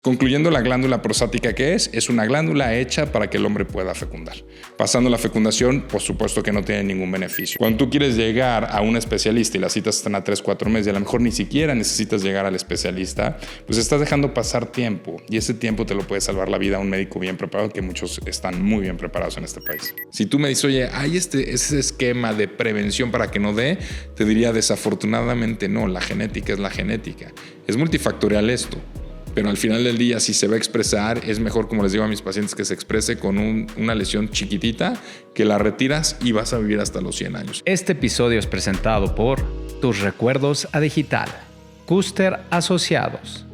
Concluyendo, la glándula prostática, ¿qué es? Es una glándula hecha para que el hombre pueda fecundar. Pasando la fecundación, por supuesto que no tiene ningún beneficio. Cuando tú quieres llegar a un especialista y las citas están a 3-4 meses y a lo mejor ni siquiera necesitas llegar al especialista, pues estás dejando pasar tiempo y ese tiempo te lo puede salvar la vida a un médico bien preparado, que muchos están muy bien preparados en este país. Si tú me dices, oye, ¿hay ese esquema de prevención para que no dé? Te diría, desafortunadamente no, la genética es la genética. Es multifactorial esto. Pero al final del día, si se va a expresar, es mejor, como les digo a mis pacientes, que se exprese con una lesión chiquitita, que la retiras y vas a vivir hasta los 100 años. Este episodio es presentado por Tus Recuerdos a Digital, Custer Asociados.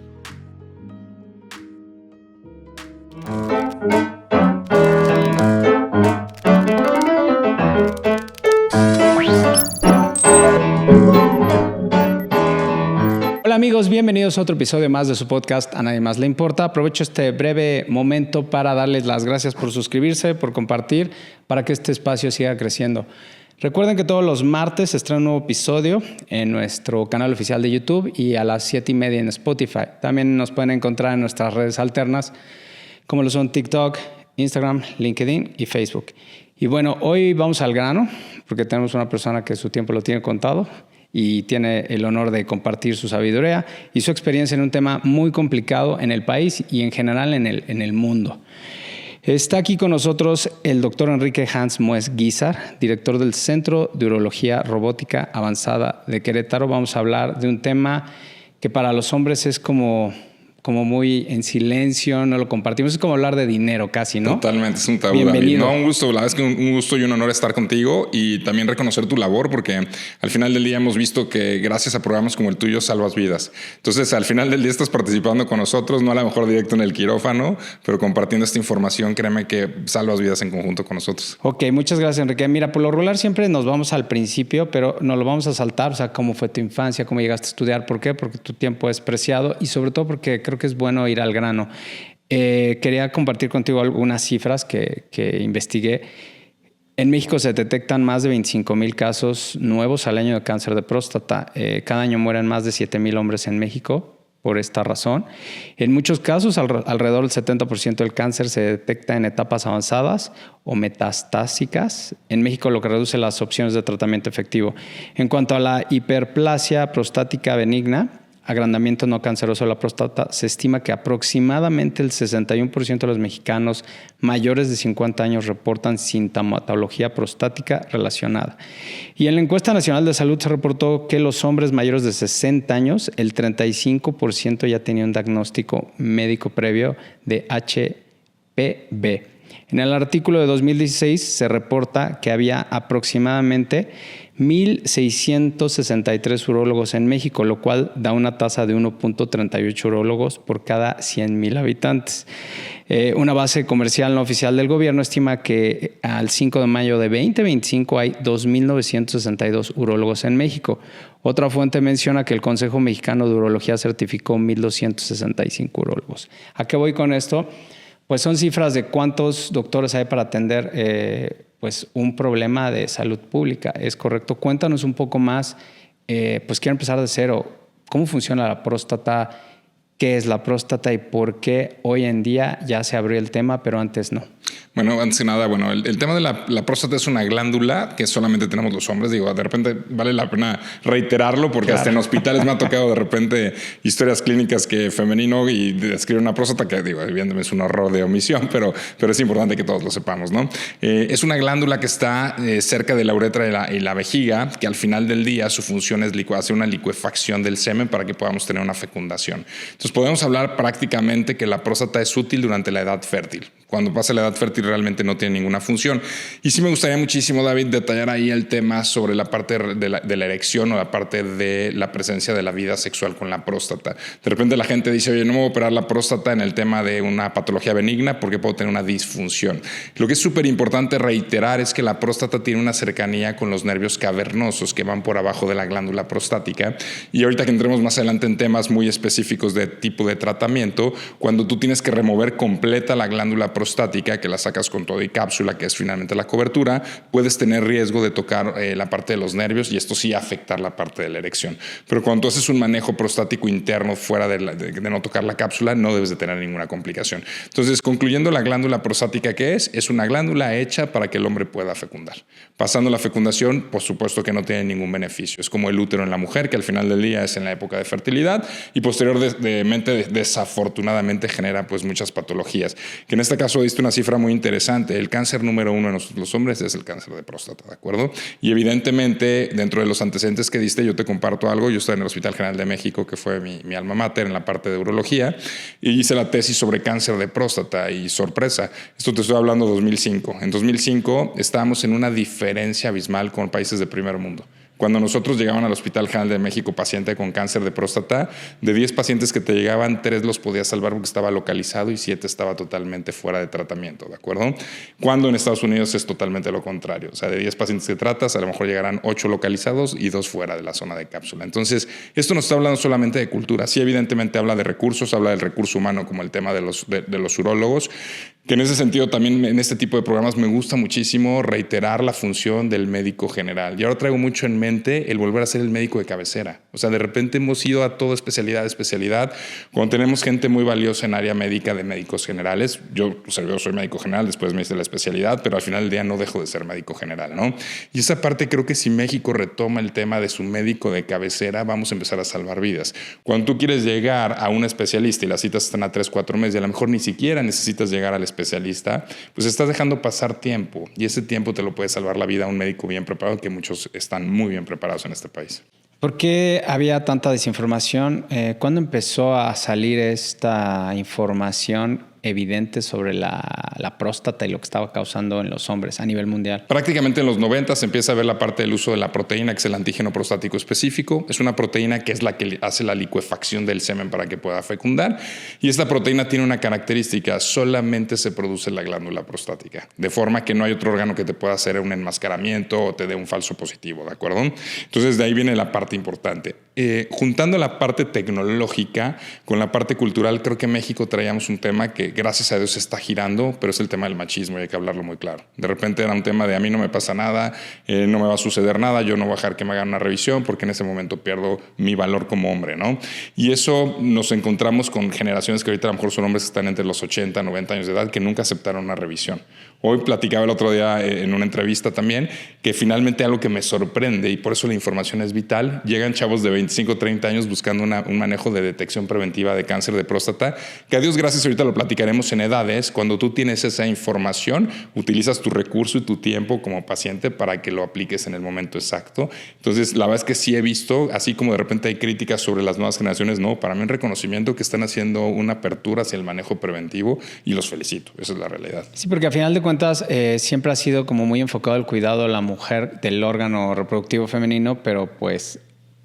Hola amigos, bienvenidos a otro episodio más de su podcast A Nadie Más Le Importa. Aprovecho este breve momento para darles las gracias por suscribirse, por compartir, para que este espacio siga creciendo. Recuerden que todos los martes se estrena un nuevo episodio en nuestro canal oficial de YouTube y a las 7:30 en Spotify. También nos pueden encontrar en nuestras redes alternas, como lo son TikTok, Instagram, LinkedIn y Facebook. Y bueno, hoy vamos al grano, porque tenemos una persona que su tiempo lo tiene contado y tiene el honor de compartir su sabiduría y su experiencia en un tema muy complicado en el país y en general en el mundo. Está aquí con nosotros el doctor Enrique Hans Moes Guizar, director del Centro de Urología Robótica Avanzada de Querétaro. Vamos a hablar de un tema que para los hombres es como muy en silencio, no lo compartimos. Es como hablar de dinero casi, ¿no? Totalmente, es un tabú, Bienvenido. David. No, un gusto, la verdad es que un gusto y un honor estar contigo y también reconocer tu labor, porque al final del día hemos visto que gracias a programas como el tuyo salvas vidas. Entonces, al final del día estás participando con nosotros, no a lo mejor directo en el quirófano, pero compartiendo esta información, créeme que salvas vidas en conjunto con nosotros. Ok, muchas gracias, Enrique. Mira, por lo regular siempre nos vamos al principio, pero nos lo vamos a saltar. O sea, cómo fue tu infancia, cómo llegaste a estudiar, ¿por qué? Porque tu tiempo es preciado y sobre todo porque creo que es bueno ir al grano. Quería compartir contigo algunas cifras que investigué. En México se detectan más de 25,000 casos nuevos al año de cáncer de próstata. Cada año mueren más de 7,000 hombres en México por esta razón. En muchos casos, alrededor del 70% del cáncer se detecta en etapas avanzadas o metastásicas. En México, lo que reduce las opciones de tratamiento efectivo. En cuanto a la hiperplasia prostática benigna, agrandamiento no canceroso de la próstata, se estima que aproximadamente el 61% de los mexicanos mayores de 50 años reportan sintomatología prostática relacionada. Y en la encuesta nacional de salud se reportó que los hombres mayores de 60 años, el 35% ya tenía un diagnóstico médico previo de HPV. En el artículo de 2016 se reporta que había aproximadamente 1,663 urólogos en México, lo cual da una tasa de 1.38 urólogos por cada 100,000 habitantes. Una base comercial no oficial del gobierno estima que al 5 de mayo de 2025 hay 2,962 urólogos en México. Otra fuente menciona que el Consejo Mexicano de Urología certificó 1,265 urólogos. ¿A qué voy con esto? Pues son cifras de cuántos doctores hay para atender pues un problema de salud pública. ¿Es correcto? Cuéntanos un poco más. Pues quiero empezar de cero. ¿Cómo funciona la próstata? ¿Qué es la próstata y por qué hoy en día ya se abrió el tema, pero antes no? Bueno, antes de nada, el tema de la próstata es una glándula que solamente tenemos los hombres. Digo, de repente vale la pena reiterarlo porque claro, hasta en hospitales me ha tocado de repente historias clínicas que femenino y describe una próstata que, digo, evidentemente es un error de omisión, pero es importante que todos lo sepamos, ¿no? Es una glándula que está cerca de la uretra y la vejiga, que al final del día su función es hacer una licuefacción del semen para que podamos tener una fecundación. Entonces podemos hablar prácticamente que la próstata es útil durante la edad fértil. Cuando pasa la edad fértil realmente no tiene ninguna función. Y sí me gustaría muchísimo, David, detallar ahí el tema sobre la parte de la erección o la parte de la presencia de la vida sexual con la próstata. De repente la gente dice, oye, no me voy a operar la próstata en el tema de una patología benigna porque puedo tener una disfunción. Lo que es súper importante reiterar es que la próstata tiene una cercanía con los nervios cavernosos que van por abajo de la glándula prostática. Y ahorita que entremos más adelante en temas muy específicos de tipo de tratamiento, cuando tú tienes que remover completa la glándula prostática, que la sacas con todo y cápsula, que es finalmente la cobertura, puedes tener riesgo de tocar la parte de los nervios y esto sí afectar la parte de la erección. Pero cuando tú haces un manejo prostático interno fuera de no tocar la cápsula, no debes de tener ninguna complicación. Entonces, concluyendo, la glándula prostática, ¿qué es? Es una glándula hecha para que el hombre pueda fecundar. Pasando la fecundación, por supuesto que no tiene ningún beneficio. Es como el útero en la mujer, que al final del día es en la época de fertilidad y posteriormente, desafortunadamente, genera pues muchas patologías. Que en este caso diste una cifra muy interesante. El cáncer número 1 en los hombres es el cáncer de próstata, ¿de acuerdo? Y evidentemente, dentro de los antecedentes que diste, yo te comparto algo. Yo estoy en el Hospital General de México, que fue mi alma mater en la parte de urología, y hice la tesis sobre cáncer de próstata y sorpresa. Esto te estoy hablando de 2005. En 2005 estábamos en una diferencia abismal con países de primer mundo. Cuando nosotros llegaban al Hospital General de México paciente con cáncer de próstata, de 10 pacientes que te llegaban, 3 los podías salvar porque estaba localizado y 7 estaba totalmente fuera de tratamiento, ¿de acuerdo? Cuando en Estados Unidos es totalmente lo contrario. O sea, de 10 pacientes que tratas, a lo mejor llegarán 8 localizados y 2 fuera de la zona de cápsula. Entonces, esto no está hablando solamente de cultura. Sí, evidentemente habla de recursos, habla del recurso humano como el tema de los urólogos, que en ese sentido también en este tipo de programas me gusta muchísimo reiterar la función del médico general. Y ahora traigo mucho en mente el volver a ser el médico de cabecera. O sea, de repente hemos ido a toda especialidad, cuando tenemos gente muy valiosa en área médica de médicos generales. Yo soy médico general, después me hice la especialidad, pero al final del día no dejo de ser médico general, ¿no? Y esa parte creo que si México retoma el tema de su médico de cabecera, vamos a empezar a salvar vidas. Cuando tú quieres llegar a un especialista y las citas están a 3-4 meses y a lo mejor ni siquiera necesitas llegar al especialista, pues estás dejando pasar tiempo y ese tiempo te lo puede salvar la vida a un médico bien preparado, que muchos están muy bien preparados en este país. ¿Por qué había tanta desinformación? ¿Cuándo empezó a salir esta información evidente sobre la próstata y lo que estaba causando en los hombres a nivel mundial? Prácticamente en los 90 se empieza a ver la parte del uso de la proteína, que es el antígeno prostático específico. Es una proteína que es la que hace la licuefacción del semen para que pueda fecundar. Y esta proteína tiene una característica: solamente se produce en la glándula prostática, de forma que no hay otro órgano que te pueda hacer un enmascaramiento o te dé un falso positivo, ¿de acuerdo? Entonces de ahí viene la parte importante. Juntando la parte tecnológica con la parte cultural, creo que en México traíamos un tema que gracias a Dios se está girando, pero es el tema del machismo y hay que hablarlo muy claro. De repente era un tema de a mí no me pasa nada, no me va a suceder nada, yo no voy a dejar que me hagan una revisión porque en ese momento pierdo mi valor como hombre, ¿no? Y eso nos encontramos con generaciones que ahorita a lo mejor son hombres que están entre los 80, 90 años de edad que nunca aceptaron una revisión. Hoy platicaba el otro día en una entrevista también que finalmente algo que me sorprende, y por eso la información es vital, llegan chavos de 25, 30 años buscando un manejo de detección preventiva de cáncer de próstata, que a Dios gracias ahorita lo platicaremos en edades. Cuando tú tienes esa información, utilizas tu recurso y tu tiempo como paciente para que lo apliques en el momento exacto. Entonces, la verdad es que sí he visto, así como de repente hay críticas sobre las nuevas generaciones, no, para mí un reconocimiento que están haciendo una apertura hacia el manejo preventivo y los felicito. Esa es la realidad. Sí, porque al final de cuentas siempre ha sido como muy enfocado el cuidado de la mujer del órgano reproductivo femenino, pero pues,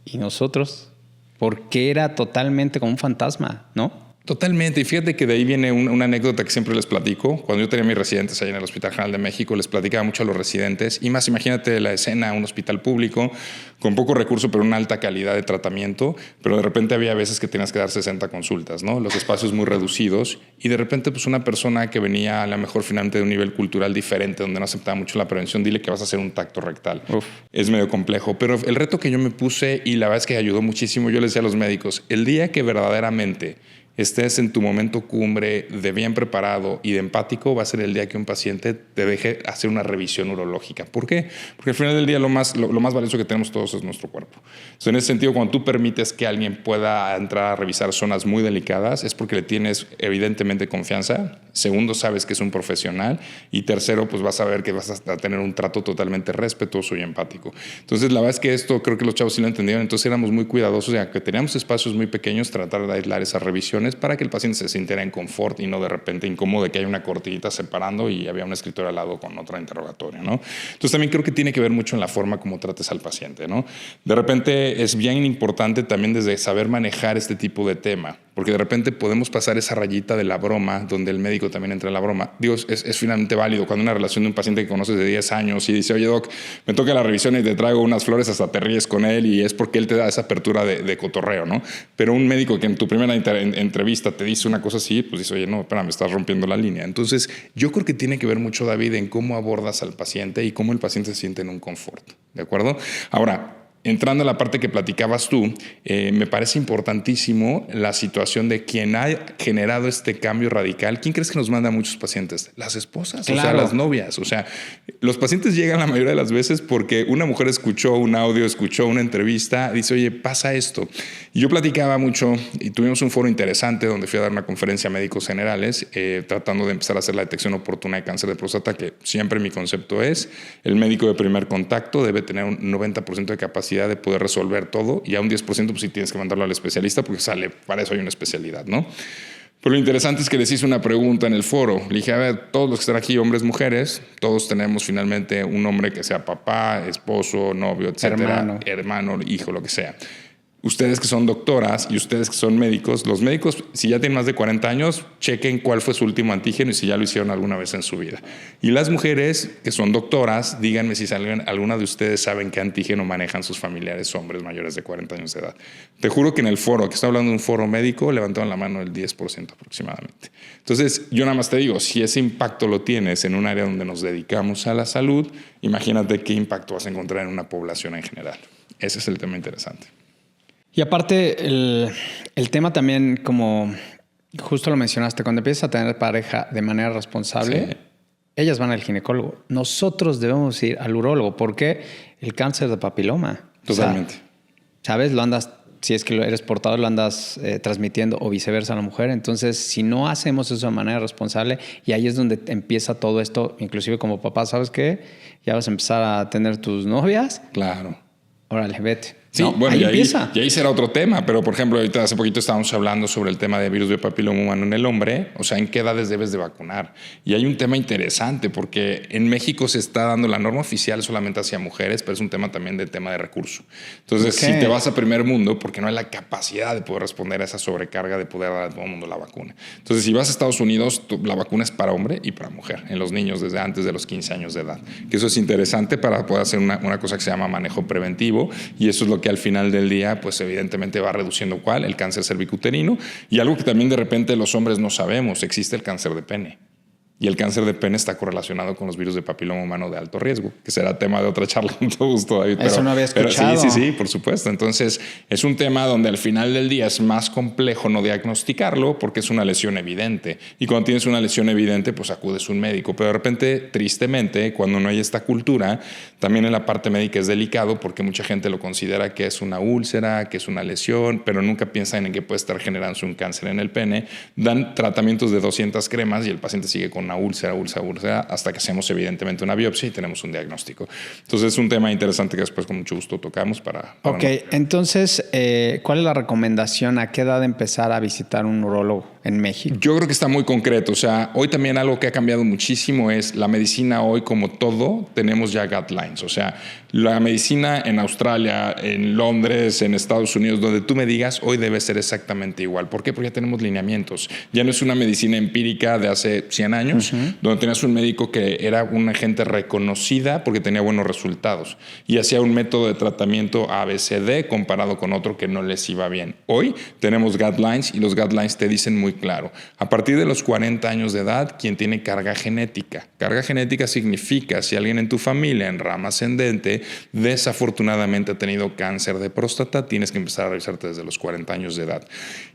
¿y nosotros? Porque era totalmente como un fantasma, ¿no? Totalmente. Y fíjate que de ahí viene una anécdota que siempre les platico. Cuando yo tenía mis residentes ahí en el Hospital General de México, les platicaba mucho a los residentes. Y más, imagínate la escena, un hospital público con poco recurso, pero una alta calidad de tratamiento. Pero de repente había veces que tenías que dar 60 consultas, ¿no? Los espacios muy reducidos. Y de repente, pues una persona que venía a lo mejor finalmente de un nivel cultural diferente, donde no aceptaba mucho la prevención, dile que vas a hacer un tacto rectal. Uf. Es medio complejo. Pero el reto que yo me puse, y la verdad es que ayudó muchísimo, yo les decía a los médicos, el día que verdaderamente estés en tu momento cumbre de bien preparado y de empático, va a ser el día que un paciente te deje hacer una revisión urológica. ¿Por qué? Porque al final del día lo más valioso que tenemos todos es nuestro cuerpo. Entonces, en ese sentido, cuando tú permites que alguien pueda entrar a revisar zonas muy delicadas, es porque le tienes evidentemente confianza. Segundo, sabes que es un profesional. Y tercero, pues vas a ver que vas a tener un trato totalmente respetuoso y empático. Entonces, la verdad es que esto creo que los chavos sí lo entendieron. Entonces, éramos muy cuidadosos, ya que teníamos espacios muy pequeños, tratar de aislar esas revisiones para que el paciente se sintiera en confort y no de repente incómodo de que hay una cortinita separando y había un escritorio al lado con otra interrogatorio, ¿no? Entonces también creo que tiene que ver mucho en la forma como trates al paciente, ¿no? De repente es bien importante también desde saber manejar este tipo de tema. porque de repente podemos pasar esa rayita de la broma, donde el médico también entra en la broma. Digo, es finalmente válido cuando una relación de un paciente que conoces de 10 años y dice, oye, doc, me toca la revisión y te traigo unas flores, hasta te ríes con él y es porque él te da esa apertura de cotorreo, ¿no? Pero un médico que en tu primera entrevista te dice una cosa así, pues dice, oye, no, espera, me estás rompiendo la línea. Entonces, yo creo que tiene que ver mucho, David, en cómo abordas al paciente y cómo el paciente se siente en un confort, ¿de acuerdo? Ahora, entrando a la parte que platicabas tú, me parece importantísimo la situación de quien ha generado este cambio radical. ¿Quién crees que nos manda a muchos pacientes? Las esposas, claro. O sea, las novias. O sea, los pacientes llegan la mayoría de las veces porque una mujer escuchó un audio, escuchó una entrevista, dice, oye, pasa esto. Y yo platicaba mucho y tuvimos un foro interesante donde fui a dar una conferencia a médicos generales tratando de empezar a hacer la detección oportuna de cáncer de próstata, que siempre mi concepto es, el médico de primer contacto debe tener un 90% de capacidad de poder resolver todo y a un 10% pues sí tienes que mandarlo al especialista porque para eso hay una especialidad, ¿no? Pero lo interesante es que les hice una pregunta en el foro. Le dije, a ver, todos los que están aquí, hombres, mujeres, todos tenemos finalmente un hombre que sea papá, esposo, novio, etcétera, hermano, hijo, lo que sea. Ustedes que son doctoras y ustedes que son médicos, los médicos, si ya tienen más de 40 años, chequen cuál fue su último antígeno y si ya lo hicieron alguna vez en su vida. Y las mujeres que son doctoras, díganme si alguna de ustedes saben qué antígeno manejan sus familiares hombres mayores de 40 años de edad. Te juro que en el foro, que estoy hablando de un foro médico, levantaron la mano el 10% aproximadamente. Entonces, yo nada más te digo, si ese impacto lo tienes en un área donde nos dedicamos a la salud, imagínate qué impacto vas a encontrar en una población en general. Ese es el tema interesante. Y aparte, el tema también, como justo lo mencionaste, cuando empiezas a tener pareja de manera responsable, sí, ellas van al ginecólogo. Nosotros debemos ir al urólogo. ¿Por qué? El cáncer de papiloma. Totalmente. O sea, ¿sabes? Lo andas, si es que eres portador, lo andas transmitiendo o viceversa a la mujer. Entonces, si no hacemos eso de manera responsable, y ahí es donde empieza todo esto, inclusive como papá, ¿sabes qué? Ya vas a empezar a tener tus novias. Claro. Órale, vete. Sí, no, bueno, ahí empieza. Y ahí será otro tema, pero por ejemplo, ahorita hace poquito estábamos hablando sobre el tema de virus de papiloma humano en el hombre, o sea, en qué edades debes de vacunar. Y hay un tema interesante porque en México se está dando la norma oficial solamente hacia mujeres, pero es un tema también de tema de recurso. Entonces, si te vas a primer mundo, porque no hay la capacidad de poder responder a esa sobrecarga de poder dar a todo el mundo la vacuna. Entonces, si vas a Estados Unidos, la vacuna es para hombre y para mujer, en los niños desde antes de los 15 años de edad. Que eso es interesante para poder hacer una cosa que se llama manejo preventivo, y eso es lo que al final del día, pues evidentemente va reduciendo el cáncer cervicuterino. Y algo que también de repente los hombres no sabemos, existe el cáncer de pene. Y el cáncer de pene está correlacionado con los virus de papiloma humano de alto riesgo, que será tema de otra charla con todo gusto, David. Eso no había escuchado. Pero sí, por supuesto. Entonces, es un tema donde al final del día es más complejo no diagnosticarlo porque es una lesión evidente. Y cuando tienes una lesión evidente, pues acudes a un médico. Pero de repente, tristemente, cuando no hay esta cultura, también en la parte médica es delicado porque mucha gente lo considera que es una úlcera, que es una lesión, pero nunca piensan en que puede estar generándose un cáncer en el pene. Dan tratamientos de 200 cremas y el paciente sigue con una úlcera, hasta que hacemos evidentemente una biopsia y tenemos un diagnóstico. Entonces es un tema interesante que después con mucho gusto tocamos para Ok, entonces, ¿cuál es la recomendación? ¿A qué edad empezar a visitar un urólogo en México? Yo creo que está muy concreto. O sea, hoy también algo que ha cambiado muchísimo es la medicina. Hoy, como todo, tenemos ya guidelines. O sea, la medicina en Australia, en Londres, en Estados Unidos, donde tú me digas, hoy debe ser exactamente igual. ¿Por qué? Porque ya tenemos lineamientos. Ya no es una medicina empírica de hace 100 años, donde tenías un médico que era una gente reconocida porque tenía buenos resultados y hacía un método de tratamiento ABCD comparado con otro que no les iba bien. Hoy tenemos guidelines y los guidelines te dicen muy claro, a partir de los 40 años de edad, quien tiene carga genética. Carga genética significa si alguien en tu familia en rama ascendente desafortunadamente ha tenido cáncer de próstata, tienes que empezar a revisarte desde los 40 años de edad.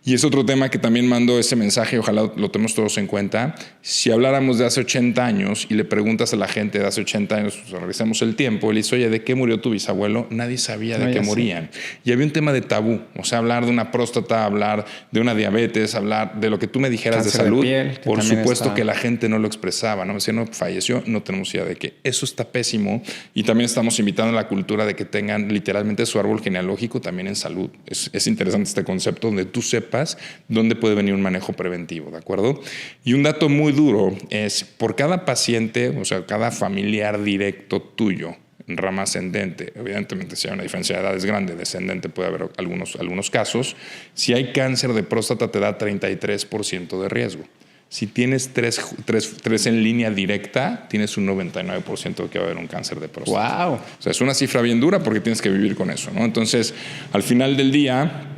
Y es otro tema que también mando ese mensaje, ojalá lo tenemos todos en cuenta. Si habláramos de hace 80 años y le preguntas a la gente de hace 80 años, pues, revisemos el tiempo, y le dices, oye, ¿de qué murió tu bisabuelo? Nadie sabía de qué morían. Y había un tema de tabú, o sea, hablar de una próstata, hablar de una diabetes, hablar de lo que tú me dijeras cáncer de salud, de piel, por supuesto que la gente no lo expresaba, ¿no? Me decía, no, falleció, no tenemos idea de qué. Eso está pésimo, y también estamos invitando a la cultura de que tengan literalmente su árbol genealógico también en salud. Es interesante este concepto donde tú sepas dónde puede venir un manejo preventivo, ¿de acuerdo? Y un dato muy duro es, por cada paciente, o sea, cada familiar directo tuyo, rama ascendente, evidentemente si hay una diferencia de edades grande, descendente puede haber algunos casos, si hay cáncer de próstata te da 33% de riesgo. Si tienes tres en línea directa, tienes un 99% de que va a haber un cáncer de próstata. ¡Wow! O sea, es una cifra bien dura porque tienes que vivir con eso, ¿no? Entonces, al final del día,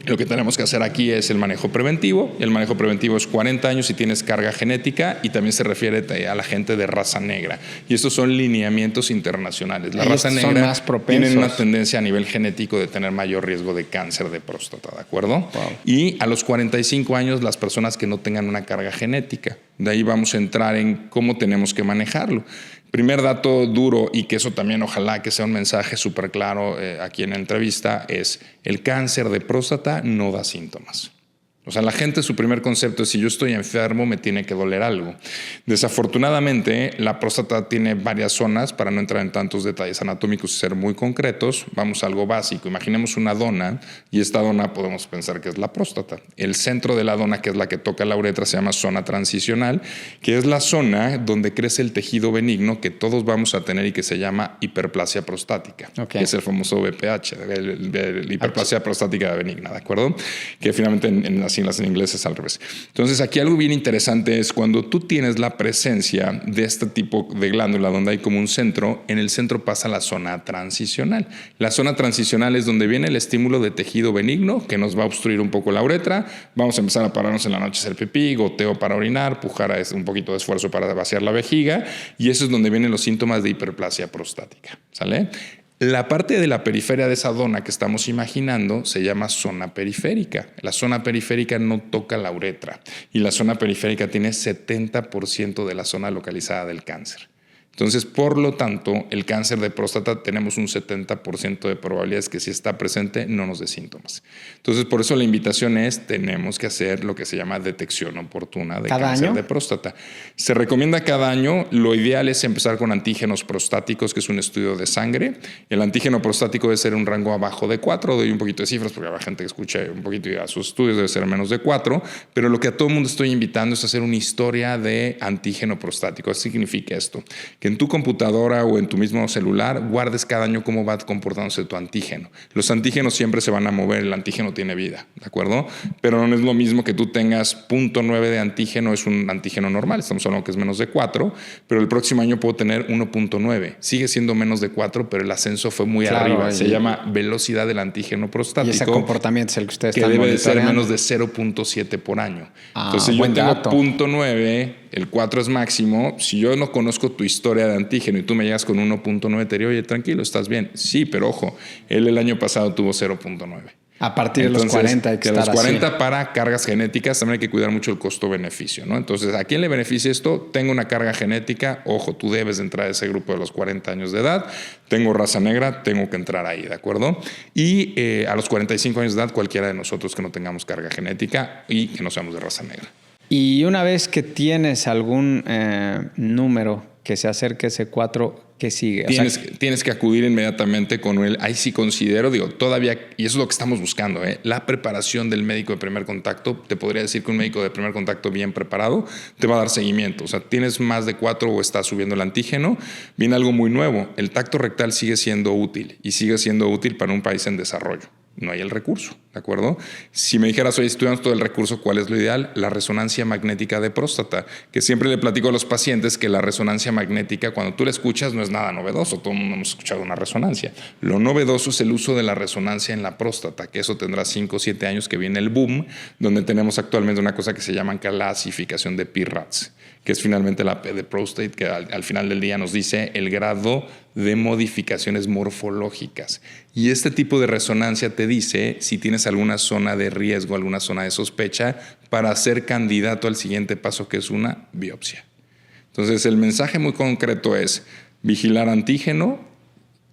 lo que tenemos que hacer aquí es el manejo preventivo. El manejo preventivo es 40 años si tienes carga genética y también se refiere a la gente de raza negra. Y estos son lineamientos internacionales. La raza negra son más propensos. tienen una tendencia a nivel genético de tener mayor riesgo de cáncer de próstata, ¿de acuerdo? Wow. Y a los 45 años las personas que no tengan una carga genética. De ahí vamos a entrar en cómo tenemos que manejarlo. Primer dato duro, y que eso también ojalá que sea un mensaje súper claro aquí en la entrevista, es el cáncer de próstata no da síntomas. O sea, la gente, su primer concepto es: si yo estoy enfermo, me tiene que doler algo. Desafortunadamente, la próstata tiene varias zonas. Para no entrar en tantos detalles anatómicos y ser muy concretos, vamos a algo básico. Imaginemos una dona, y esta dona podemos pensar que es la próstata. El centro de la dona, que es la que toca la uretra, se llama zona transicional, que es la zona donde crece el tejido benigno que todos vamos a tener y que se llama hiperplasia prostática, que es el famoso BPH, el hiperplasia prostática benigna, ¿de acuerdo? Que finalmente en las siglas en inglés es al revés. Entonces, aquí algo bien interesante es cuando tú tienes la presencia de este tipo de glándula donde hay como un centro, en el centro pasa la zona transicional. La zona transicional es donde viene el estímulo de tejido benigno que nos va a obstruir un poco la uretra. Vamos a empezar a pararnos en la noche a hacer pipí, goteo para orinar, pujar a un poquito de esfuerzo para vaciar la vejiga, y eso es donde vienen los síntomas de hiperplasia prostática, ¿sale? La parte de la periferia de esa dona que estamos imaginando se llama zona periférica. La zona periférica no toca la uretra y la zona periférica tiene 70% de la zona localizada del cáncer. Entonces, por lo tanto, el cáncer de próstata tenemos un 70% de probabilidades que si está presente no nos dé síntomas. Entonces, por eso la invitación es: tenemos que hacer lo que se llama detección oportuna de cáncer de próstata. Se recomienda cada año. Lo ideal es empezar con antígenos prostáticos, que es un estudio de sangre. El antígeno prostático debe ser un rango abajo de 4. Doy un poquito de cifras porque habrá gente que escuche un poquito y a sus estudios debe ser menos de 4. Pero lo que a todo el mundo estoy invitando es hacer una historia de antígeno prostático. ¿Qué significa esto? Que en tu computadora o en tu mismo celular guardes cada año cómo va comportándose tu antígeno. Los antígenos siempre se van a mover, el antígeno tiene vida, ¿de acuerdo? Pero no es lo mismo que tú tengas 0.9 de antígeno, es un antígeno normal, estamos hablando que es menos de 4, pero el próximo año puedo tener 1.9. Sigue siendo menos de 4, pero el ascenso fue muy arriba. Se llama velocidad del antígeno prostático. Y ese comportamiento es el que ustedes que están debe de ser monitoreando. menos de 0.7 por año. Entonces, si yo buen tengo dato. 0.9, el 4 es máximo. Si yo no conozco tu historia de antígeno y tú me llegas con 1.9, te digo: oye, tranquilo, estás bien. Sí, pero ojo, él el año pasado tuvo 0.9. A partir de los 40 hay que de los estar 40 así. para cargas genéticas también hay que cuidar mucho el costo-beneficio, ¿no? Entonces, ¿a quién le beneficia esto? Tengo una carga genética, ojo, tú debes de entrar a ese grupo de los 40 años de edad. Tengo raza negra, tengo que entrar ahí, ¿de acuerdo? Y a los 45 años de edad, cualquiera de nosotros que no tengamos carga genética y que no seamos de raza negra. Y una vez que tienes algún número que se acerque a ese 4, ¿qué sigue? Tienes que acudir inmediatamente con él. Ahí sí considero, todavía, y eso es lo que estamos buscando, la preparación del médico de primer contacto. Te podría decir que un médico de primer contacto bien preparado te va a dar seguimiento. O sea, tienes más de 4 o estás subiendo el antígeno, viene algo muy nuevo. El tacto rectal sigue siendo útil y sigue siendo útil para un país en desarrollo. No hay el recurso, ¿de acuerdo? Si me dijeras: oye, estudiamos todo el recurso, ¿cuál es lo ideal? La resonancia magnética de próstata, que siempre le platico a los pacientes que la resonancia magnética, cuando tú la escuchas, no es nada novedoso. Todo el mundo hemos escuchado una resonancia. Lo novedoso es el uso de la resonancia en la próstata, que eso tendrá 5 o 7 años que viene el boom, donde tenemos actualmente una cosa que se llama clasificación de PIRADS, que es finalmente la P de prostate, que al final del día nos dice el grado de modificaciones morfológicas. Y este tipo de resonancia te dice si tienes alguna zona de riesgo, alguna zona de sospecha, para ser candidato al siguiente paso, que es una biopsia. Entonces, el mensaje muy concreto es vigilar antígeno.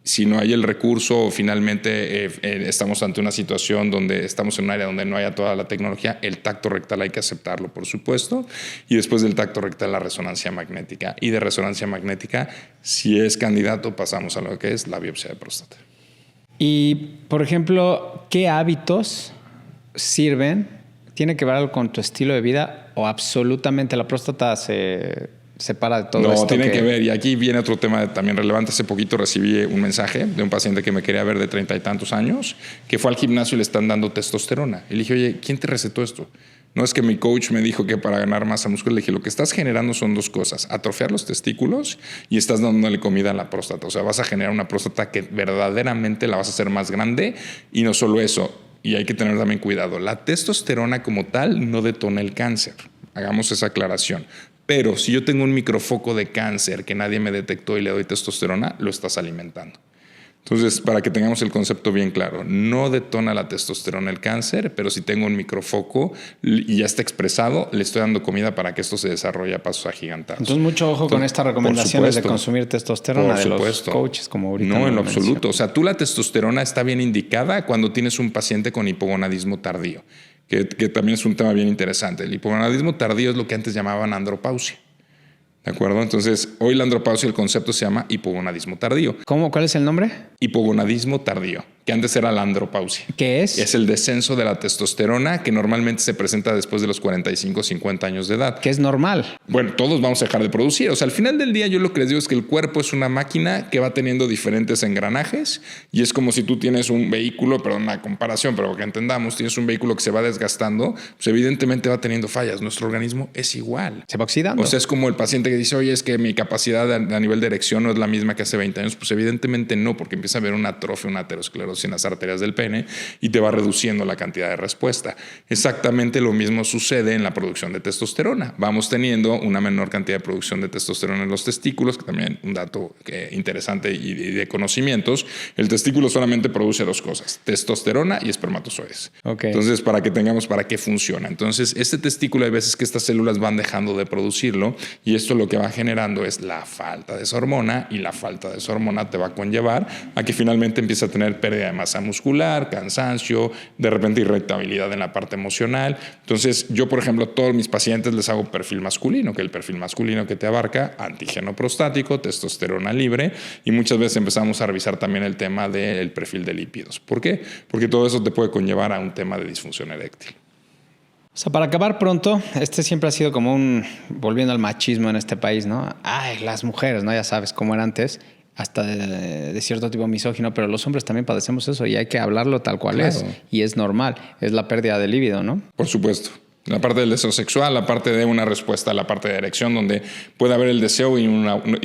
Si no hay el recurso o finalmente estamos ante una situación donde estamos en un área donde no haya toda la tecnología, el tacto rectal hay que aceptarlo, por supuesto. Y después del tacto rectal, la resonancia magnética. Y de resonancia magnética, si es candidato, pasamos a lo que es la biopsia de próstata. Y, por ejemplo, ¿qué hábitos sirven? ¿Tiene que ver algo con tu estilo de vida o absolutamente la próstata separa de todo no, esto. Tiene que ver. Y aquí viene otro tema también relevante. Hace poquito recibí un mensaje de un paciente que me quería ver de 30 y tantos años, que fue al gimnasio y le están dando testosterona. Y le dije, oye, ¿quién te recetó esto? No, es que mi coach me dijo que para ganar masa muscular. Le dije, lo que estás generando son dos cosas: atrofiar los testículos y estás dándole comida a la próstata. O sea, vas a generar una próstata que verdaderamente la vas a hacer más grande. Y no solo eso, y hay que tener también cuidado, la testosterona como tal no detona el cáncer. Hagamos esa aclaración. Pero si yo tengo un microfoco de cáncer que nadie me detectó y le doy testosterona, lo estás alimentando. Entonces, para que tengamos el concepto bien claro, no detona la testosterona el cáncer, pero si tengo un microfoco y ya está expresado, le estoy dando comida para que esto se desarrolle a pasos agigantados. Entonces, mucho ojo con estas recomendaciones de consumir testosterona de los coaches, como ahorita. No, en lo absoluto. O sea, tú la testosterona está bien indicada cuando tienes un paciente con hipogonadismo tardío, que también es un tema bien interesante. El hipogonadismo tardío es lo que antes llamaban andropausia. ¿De acuerdo? Entonces, hoy la andropausia, el concepto se llama hipogonadismo tardío. ¿Cómo? ¿Cuál es el nombre? Hipogonadismo tardío, que antes era la andropausia. ¿Qué es? Es el descenso de la testosterona que normalmente se presenta después de los 45 o 50 años de edad. Que es normal. Bueno, todos vamos a dejar de producir. O sea, al final del día yo lo que les digo es que el cuerpo es una máquina que va teniendo diferentes engranajes y es como si tú tienes un vehículo, perdón, una comparación, pero que entendamos, tienes un vehículo que se va desgastando, pues evidentemente va teniendo fallas. Nuestro organismo es igual. Se va oxidando. O sea, es como el paciente que dice, oye, es que mi capacidad a nivel de erección no es la misma que hace 20 años. Pues evidentemente no, porque empieza a haber una atrofia, una aterosclerosis en las arterias del pene y te va reduciendo la cantidad de respuesta. Exactamente lo mismo sucede en la producción de testosterona. Vamos teniendo una menor cantidad de producción de testosterona en los testículos, que también un dato interesante y de conocimientos. El testículo solamente produce dos cosas: testosterona y espermatozoides. Okay. Entonces, para que tengamos para qué funciona. Entonces, este testículo, hay veces que estas células van dejando de producirlo y esto lo que va generando es la falta de esa hormona, y la falta de esa hormona te va a conllevar a que finalmente empiece a tener pérdida de masa muscular, cansancio, de repente irritabilidad en la parte emocional. Entonces, yo, por ejemplo, a todos mis pacientes les hago perfil masculino, que el perfil masculino que te abarca antígeno prostático, testosterona libre, y muchas veces empezamos a revisar también el tema del perfil de lípidos. ¿Por qué? Porque todo eso te puede conllevar a un tema de disfunción eréctil. O sea, para acabar pronto, este siempre ha sido como volviendo al machismo en este país, ¿no? Ay, las mujeres, ¿no? Ya sabes cómo era antes, hasta de cierto tipo misógino, pero los hombres también padecemos eso y hay que hablarlo tal cual es. Y es normal, es la pérdida de libido, ¿no? Por supuesto. La parte del deseo sexual, la parte de una respuesta a la parte de erección, donde puede haber el deseo y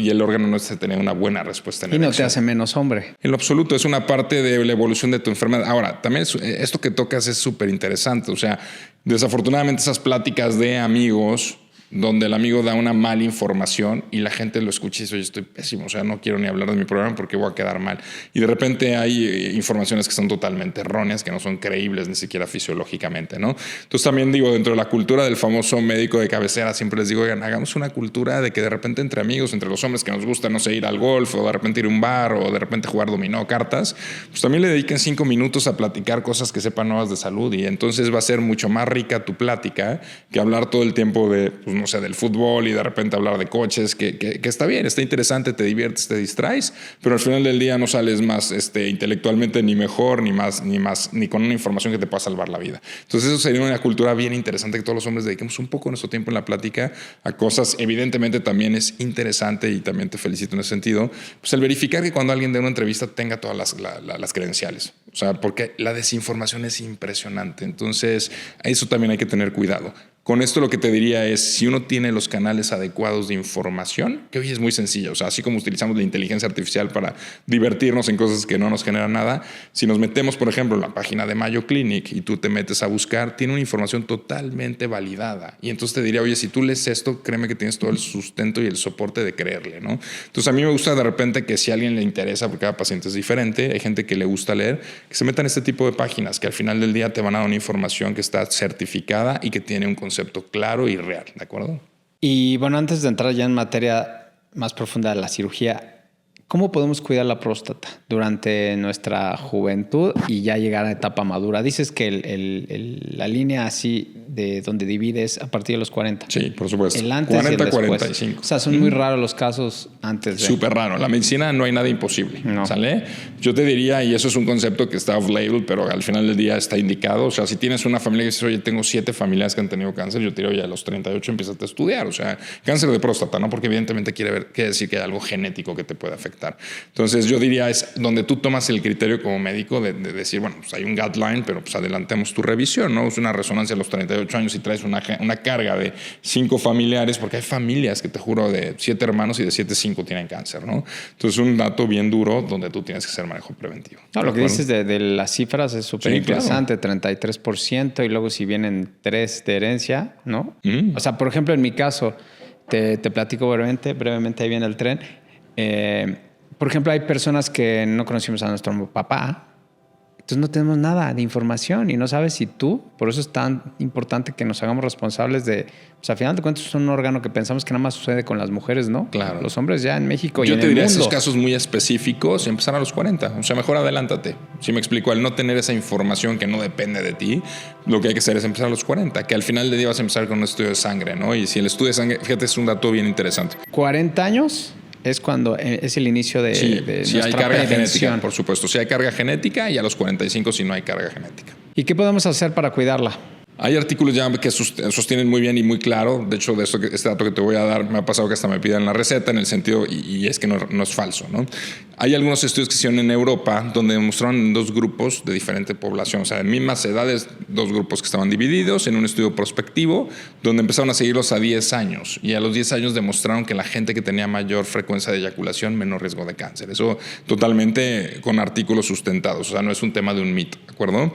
el órgano no esté teniendo una buena respuesta en y erección. No te hace menos hombre. En lo absoluto, es una parte de la evolución de tu enfermedad. Ahora, también esto que tocas es súper interesante. O sea, desafortunadamente esas pláticas de amigos donde el amigo da una mala información y la gente lo escucha y dice, oye, estoy pésimo, o sea, no quiero ni hablar de mi programa porque voy a quedar mal. Y de repente hay informaciones que son totalmente erróneas, que no son creíbles ni siquiera fisiológicamente, ¿no? Entonces también digo, dentro de la cultura del famoso médico de cabecera, siempre les digo, oigan, hagamos una cultura de que de repente entre amigos, entre los hombres que nos gusta, no sé, ir al golf o de repente ir a un bar o de repente jugar dominó, cartas, pues también le dediquen 5 minutos a platicar cosas que sepan nuevas de salud y entonces va a ser mucho más rica tu plática que hablar todo el tiempo de, pues, no sé, del fútbol y de repente hablar de coches, que está bien, está interesante, te diviertes, te distraes, pero al final del día no sales más intelectualmente ni mejor, ni con una información que te pueda salvar la vida. Entonces eso sería una cultura bien interesante, que todos los hombres dediquemos un poco de nuestro tiempo en la plática a cosas. Evidentemente también es interesante y también te felicito en ese sentido, pues el verificar que cuando alguien dé una entrevista tenga todas las credenciales. O sea, porque la desinformación es impresionante. Entonces, a eso también hay que tener cuidado. Con esto lo que te diría es, si uno tiene los canales adecuados de información, que hoy es muy sencillo, o sea, así como utilizamos la inteligencia artificial para divertirnos en cosas que no nos generan nada, si nos metemos, por ejemplo, en la página de Mayo Clinic y tú te metes a buscar, tiene una información totalmente validada. Y entonces te diría, oye, si tú lees esto, créeme que tienes todo el sustento y el soporte de creerle, ¿no? Entonces a mí me gusta de repente que si a alguien le interesa, porque cada paciente es diferente, hay gente que le gusta leer, que se metan en este tipo de páginas, que al final del día te van a dar una información que está certificada y que tiene un concepto claro y real, ¿de acuerdo? Y bueno, antes de entrar ya en materia más profunda de la cirugía, ¿cómo podemos cuidar la próstata durante nuestra juventud y ya llegar a etapa madura? Dices que la línea así de donde divides a partir de los 40. Sí, por supuesto. El antes 40, y el después. 45. O sea, son muy raros los casos antes de... Súper raro. En la medicina no hay nada imposible. No. ¿Sale? Yo te diría, y eso es un concepto que está off-label, pero al final del día está indicado. O sea, si tienes una familia que dice, oye, tengo 7 familiares que han tenido cáncer, yo te diría, oye, a los 38 empiezas a estudiar. O sea, cáncer de próstata, ¿no? Porque evidentemente quiere decir que hay algo genético que te puede afectar. Entonces, yo diría, es donde tú tomas el criterio como médico de decir, bueno, pues hay un guideline, pero pues adelantemos tu revisión, ¿no? Es una resonancia a los 38 años y traes una carga de 5 familiares, porque hay familias que te juro de 7 hermanos y de 7, 5 tienen cáncer, ¿no? Entonces, un dato bien duro donde tú tienes que hacer manejo preventivo. No, lo que dices de las cifras es súper interesante, claro. 33%, y luego si vienen 3 de herencia, ¿no? O sea, por ejemplo, en mi caso, te platico brevemente, ahí viene el tren. Por ejemplo, hay personas que no conocimos a nuestro papá, entonces no tenemos nada de información y no sabes si tú, por eso es tan importante que nos hagamos responsables de, pues al final de cuentas es un órgano que pensamos que nada más sucede con las mujeres, ¿no? Claro. Los hombres ya en México y yo en te el diría mundo. Esos casos muy específicos empezar a los 40, o sea, mejor adelántate. Si me explico, al no tener esa información que no depende de ti, lo que hay que hacer es empezar a los 40, que al final del día vas a empezar con un estudio de sangre, ¿no? Y si el estudio de sangre, fíjate, es un dato bien interesante. 40 años es cuando es el inicio de, sí, de si nuestra hay carga prevención. genética, por supuesto. Si hay carga genética y a los 45 si no hay carga genética. ¿Y qué podemos hacer para cuidarla? Hay artículos ya que sostienen muy bien y muy claro. De hecho, este dato que te voy a dar me ha pasado que hasta me piden la receta en el sentido, y es que no es falso, ¿no? Hay algunos estudios que se hicieron en Europa donde demostraron 2 grupos de diferente población, o sea, de mismas edades, 2 grupos que estaban divididos en un estudio prospectivo donde empezaron a seguirlos a 10 años y a los 10 años demostraron que la gente que tenía mayor frecuencia de eyaculación, menor riesgo de cáncer. Eso totalmente con artículos sustentados, o sea, no es un tema de un mito, ¿de acuerdo?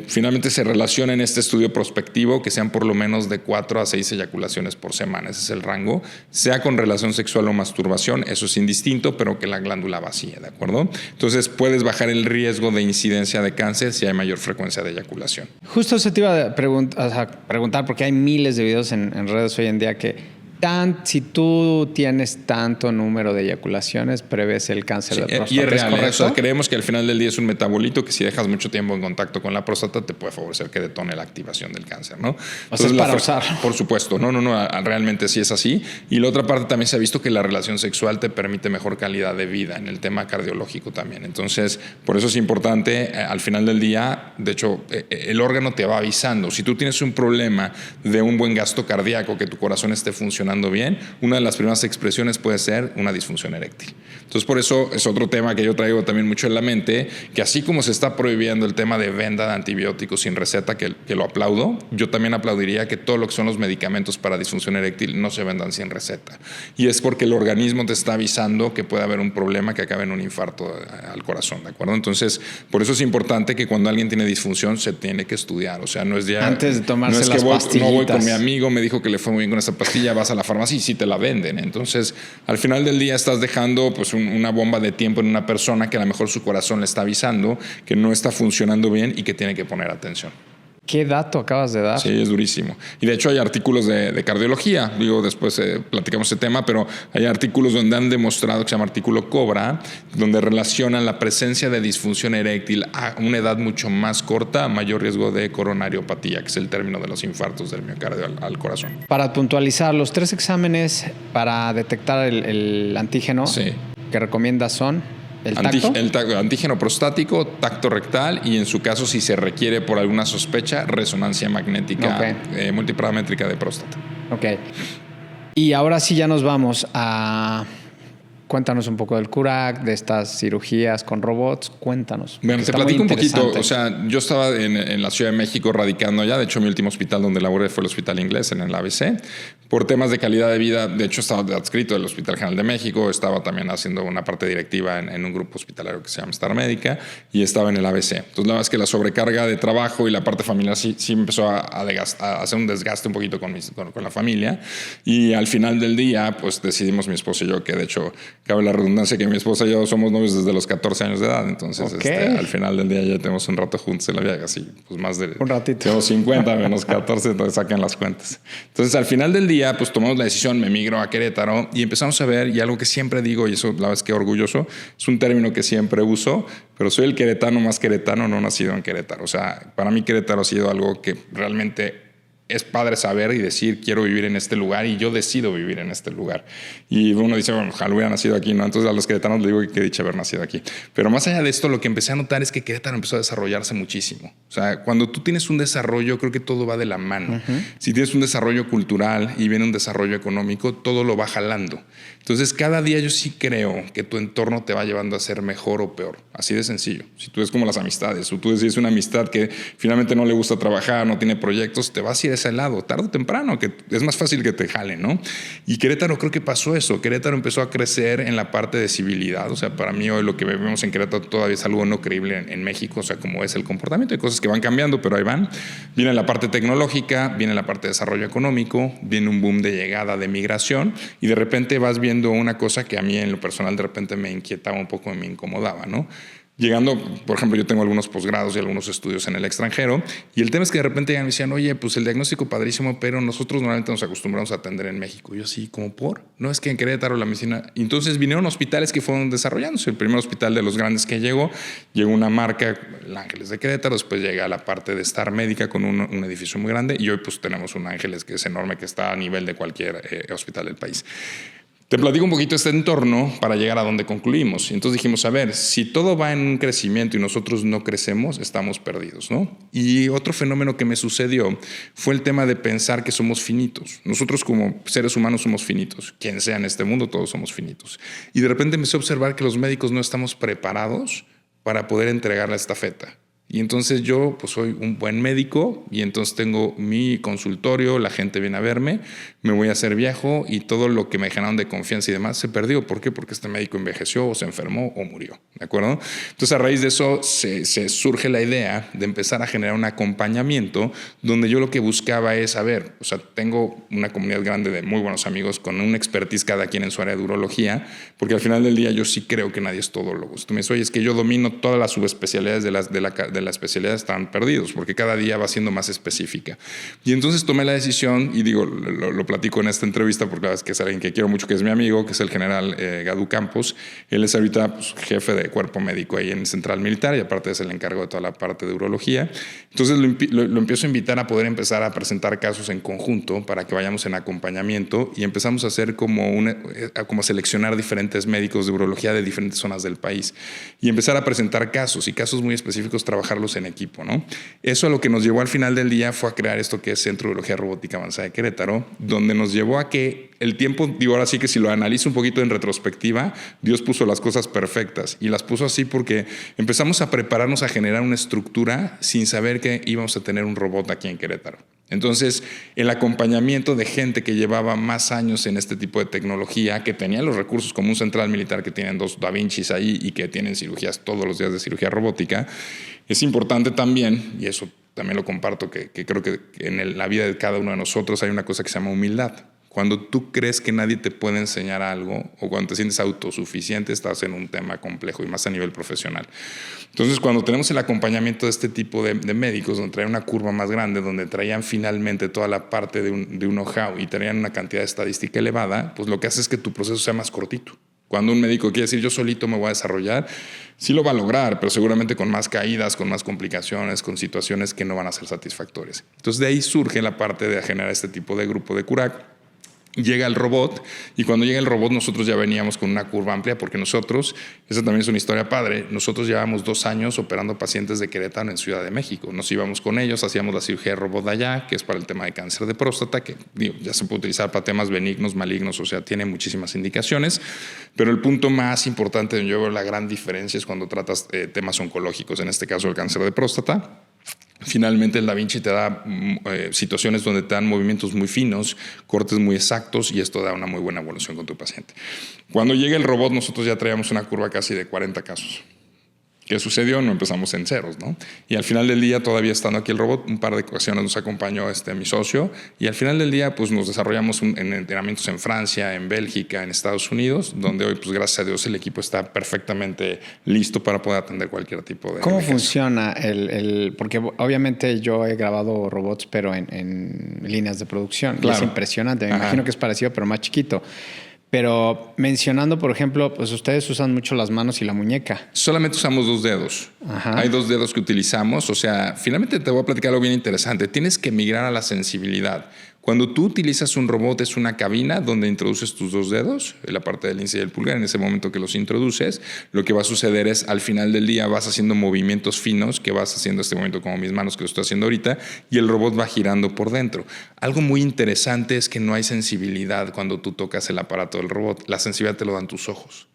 Finalmente se relaciona en este estudio prospectivo que sean por lo menos de 4 a 6 eyaculaciones por semana, ese es el rango, sea con relación sexual o masturbación, eso es indistinto, pero que la glándula vacía, ¿de acuerdo? Entonces puedes bajar el riesgo de incidencia de cáncer si hay mayor frecuencia de eyaculación. Justo se te iba a preguntar, porque hay miles de videos en redes hoy en día que si tú tienes tanto número de eyaculaciones, prevés el cáncer de próstata. Y es real, ¿correcto? O sea, creemos que al final del día es un metabolito que si dejas mucho tiempo en contacto con la próstata te puede favorecer que detone la activación del cáncer, ¿no? O sea, es para usar. Por supuesto. No, realmente sí es así. Y la otra parte también se ha visto que la relación sexual te permite mejor calidad de vida en el tema cardiológico también. Entonces, por eso es importante, al final del día, de hecho, el órgano te va avisando. Si tú tienes un problema de un buen gasto cardíaco, que tu corazón esté funcionando bien, una de las primeras expresiones puede ser una disfunción eréctil. Entonces, por eso es otro tema que yo traigo también mucho en la mente, que así como se está prohibiendo el tema de venda de antibióticos sin receta, que lo aplaudo, yo también aplaudiría que todo lo que son los medicamentos para disfunción eréctil no se vendan sin receta. Y es porque el organismo te está avisando que puede haber un problema que acabe en un infarto al corazón, ¿de acuerdo? Entonces, por eso es importante que cuando alguien tiene disfunción se tiene que estudiar. O sea, no es ya... Antes de tomarse no es las pastillitas. No voy con mi amigo, me dijo que le fue muy bien con esa pastilla, vas a la farmacia y sí te la venden. Entonces, al final del día estás dejando pues una bomba de tiempo en una persona que a lo mejor su corazón le está avisando que no está funcionando bien y que tiene que poner atención. ¿Qué dato acabas de dar? Sí, es durísimo. Y de hecho hay artículos de cardiología, digo, después platicamos ese tema, pero hay artículos donde han demostrado, que se llama artículo COBRA, donde relacionan la presencia de disfunción eréctil a una edad mucho más corta, a mayor riesgo de coronariopatía, que es el término de los infartos del miocardio al corazón. Para puntualizar, los 3 exámenes para detectar el antígeno que recomiendas son... ¿El tacto? Antígeno prostático, tacto rectal y en su caso, si se requiere por alguna sospecha, resonancia magnética multiparamétrica de próstata. Ok. Y ahora sí ya nos vamos a... Cuéntanos un poco del Curac, de estas cirugías con robots. Cuéntanos. Bueno, te platico un poquito. O sea, yo estaba en la Ciudad de México radicando allá. De hecho, mi último hospital donde laboré fue el Hospital Inglés, en el ABC. Por temas de calidad de vida, de hecho, estaba adscrito del Hospital General de México. Estaba también haciendo una parte directiva en un grupo hospitalario que se llama Star Médica y estaba en el ABC. Entonces, la verdad es que la sobrecarga de trabajo y la parte familiar sí empezó a hacer un desgaste un poquito con la familia. Y al final del día, pues decidimos mi esposo y yo, que de hecho... Cabe la redundancia que mi esposa y yo somos novios desde los 14 años de edad. Entonces, al final del día ya tenemos un rato juntos en la vida. Así, pues más de... Un ratito. Tenemos 50 menos 14, entonces saquen las cuentas. Entonces, al final del día, día, pues tomamos la decisión, me migro a Querétaro y empezamos a ver, y algo que siempre digo, y eso la verdad es que orgulloso, es un término que siempre uso, pero soy el queretano más queretano no nacido en Querétaro. O sea, para mí Querétaro ha sido algo que realmente es padre saber y decir, quiero vivir en este lugar y yo decido vivir en este lugar. Y uno dice, bueno, ojalá hubiera nacido aquí, ¿no? Entonces a los queretanos les digo que he dicho haber nacido aquí. Pero más allá de esto, lo que empecé a notar es que Querétaro empezó a desarrollarse muchísimo. O sea, cuando tú tienes un desarrollo, creo que todo va de la mano. Si tienes un desarrollo cultural y viene un desarrollo económico, todo lo va jalando. Entonces, cada día yo sí creo que tu entorno te va llevando a ser mejor o peor. Así de sencillo. Si tú ves como las amistades, o tú decides una amistad que finalmente no le gusta trabajar, no tiene proyectos, te vas a ir a ese lado, tarde o temprano, que es más fácil que te jalen, ¿no? Y Querétaro creo que pasó eso. Querétaro empezó a crecer en la parte de civilidad. O sea, para mí hoy lo que vemos en Querétaro todavía es algo no creíble en México. O sea, como es el comportamiento. Hay cosas que van cambiando, pero ahí van. Viene la parte tecnológica, viene la parte de desarrollo económico, viene un boom de llegada de migración y de repente vas viendo una cosa que a mí en lo personal de repente me inquietaba un poco y me incomodaba, ¿no? Llegando, por ejemplo, yo tengo algunos posgrados y algunos estudios en el extranjero y el tema es que de repente ya me decían, oye, pues el diagnóstico padrísimo, pero nosotros normalmente nos acostumbramos a atender en México. Y yo sí, ¿cómo por? No, es que en Querétaro la medicina... Entonces vinieron hospitales que fueron desarrollándose. El primer hospital de los grandes que llegó una marca, el Ángeles de Querétaro, después llega la parte de Star Médica con un edificio muy grande y hoy pues tenemos un Ángeles que es enorme, que está a nivel de cualquier hospital del país. Te platico un poquito este entorno para llegar a donde concluimos. Entonces dijimos, a ver, si todo va en un crecimiento y nosotros no crecemos, estamos perdidos, ¿no? Y otro fenómeno que me sucedió fue el tema de pensar que somos finitos. Nosotros como seres humanos somos finitos. Quien sea en este mundo, todos somos finitos. Y de repente empecé a observar que los médicos no estamos preparados para poder entregar la estafeta. Y entonces yo pues soy un buen médico y entonces tengo mi consultorio, la gente viene a verme, me voy a hacer viejo y todo lo que me generaron de confianza y demás se perdió. ¿Por qué? Porque este médico envejeció o se enfermó o murió, ¿de acuerdo? Entonces a raíz de eso se surge la idea de empezar a generar un acompañamiento donde yo lo que buscaba es, a ver, o sea, tengo una comunidad grande de muy buenos amigos con una expertise cada quien en su área de urología, porque al final del día yo sí creo que nadie es todólogo. Si tú me dices, oye, es que yo domino todas las subespecialidades de la especialidad, están perdidos porque cada día va siendo más específica. Y entonces tomé la decisión y digo, lo platico en esta entrevista porque la verdad es que es alguien que quiero mucho, que es mi amigo, que es el general Gadu Campos. Él es ahorita pues, jefe de cuerpo médico ahí en Central Militar y aparte es el encargo de toda la parte de urología. Entonces lo empiezo a invitar a poder empezar a presentar casos en conjunto para que vayamos en acompañamiento y empezamos a hacer como seleccionar diferentes médicos de urología de diferentes zonas del país y empezar a presentar casos y casos muy específicos, trabajarlos en equipo, ¿no? Eso a lo que nos llevó al final del día fue a crear esto que es Centro de Urología Robótica Avanzada de Querétaro, donde nos llevó a que el tiempo, digo ahora sí que si lo analizo un poquito en retrospectiva, Dios puso las cosas perfectas y las puso así porque empezamos a prepararnos a generar una estructura sin saber que íbamos a tener un robot aquí en Querétaro. Entonces, el acompañamiento de gente que llevaba más años en este tipo de tecnología, que tenía los recursos como un Central Militar que tienen 2 Da Vincis ahí y que tienen cirugías todos los días de cirugía robótica, es importante también, y eso también lo comparto, que creo que en la vida de cada uno de nosotros hay una cosa que se llama humildad. Cuando tú crees que nadie te puede enseñar algo o cuando te sientes autosuficiente, estás en un tema complejo y más a nivel profesional. Entonces, cuando tenemos el acompañamiento de este tipo de médicos, donde traían una curva más grande, donde traían finalmente toda la parte de un know-how y traían una cantidad de estadística elevada, pues lo que hace es que tu proceso sea más cortito. Cuando un médico quiere decir yo solito me voy a desarrollar, sí lo va a lograr, pero seguramente con más caídas, con más complicaciones, con situaciones que no van a ser satisfactorias. Entonces de ahí surge la parte de generar este tipo de grupo de Curac. Llega el robot y cuando llega el robot nosotros ya veníamos con una curva amplia porque nosotros, esa también es una historia padre, nosotros llevábamos 2 años operando pacientes de Querétaro en Ciudad de México. Nos íbamos con ellos, hacíamos la cirugía de robot de allá, que es para el tema de cáncer de próstata, que digo, ya se puede utilizar para temas benignos, malignos, o sea, tiene muchísimas indicaciones. Pero el punto más importante donde yo veo la gran diferencia es cuando tratas temas oncológicos, en este caso el cáncer de próstata. Finalmente el Da Vinci te da situaciones donde te dan movimientos muy finos, cortes muy exactos y esto da una muy buena evolución con tu paciente. Cuando llega el robot nosotros ya traíamos una curva casi de 40 casos. ¿Qué sucedió? No empezamos en ceros, ¿no? Y al final del día, todavía estando aquí el robot, un par de ocasiones nos acompañó mi socio, y al final del día, pues nos desarrollamos en entrenamientos en Francia, en Bélgica, en Estados Unidos, donde hoy, pues gracias a Dios, el equipo está perfectamente listo para poder atender cualquier tipo de... ¿Cómo funciona porque obviamente yo he grabado robots, pero en líneas de producción. Claro. Y es impresionante. Me imagino que es parecido, pero más chiquito. Pero mencionando, por ejemplo, pues ustedes usan mucho las manos y la muñeca. Solamente usamos 2 dedos. Ajá. Hay 2 dedos que utilizamos. O sea, finalmente te voy a platicar algo bien interesante. Tienes que migrar a la sensibilidad. Cuando tú utilizas un robot, es una cabina donde introduces tus 2 dedos, la parte del índice y el pulgar. En ese momento que los introduces, lo que va a suceder es, al final del día, vas haciendo movimientos finos que vas haciendo este momento como mis manos que lo estoy haciendo ahorita, y el robot va girando por dentro. Algo muy interesante es que no hay sensibilidad cuando tú tocas el aparato del robot. La sensibilidad te lo dan tus ojos.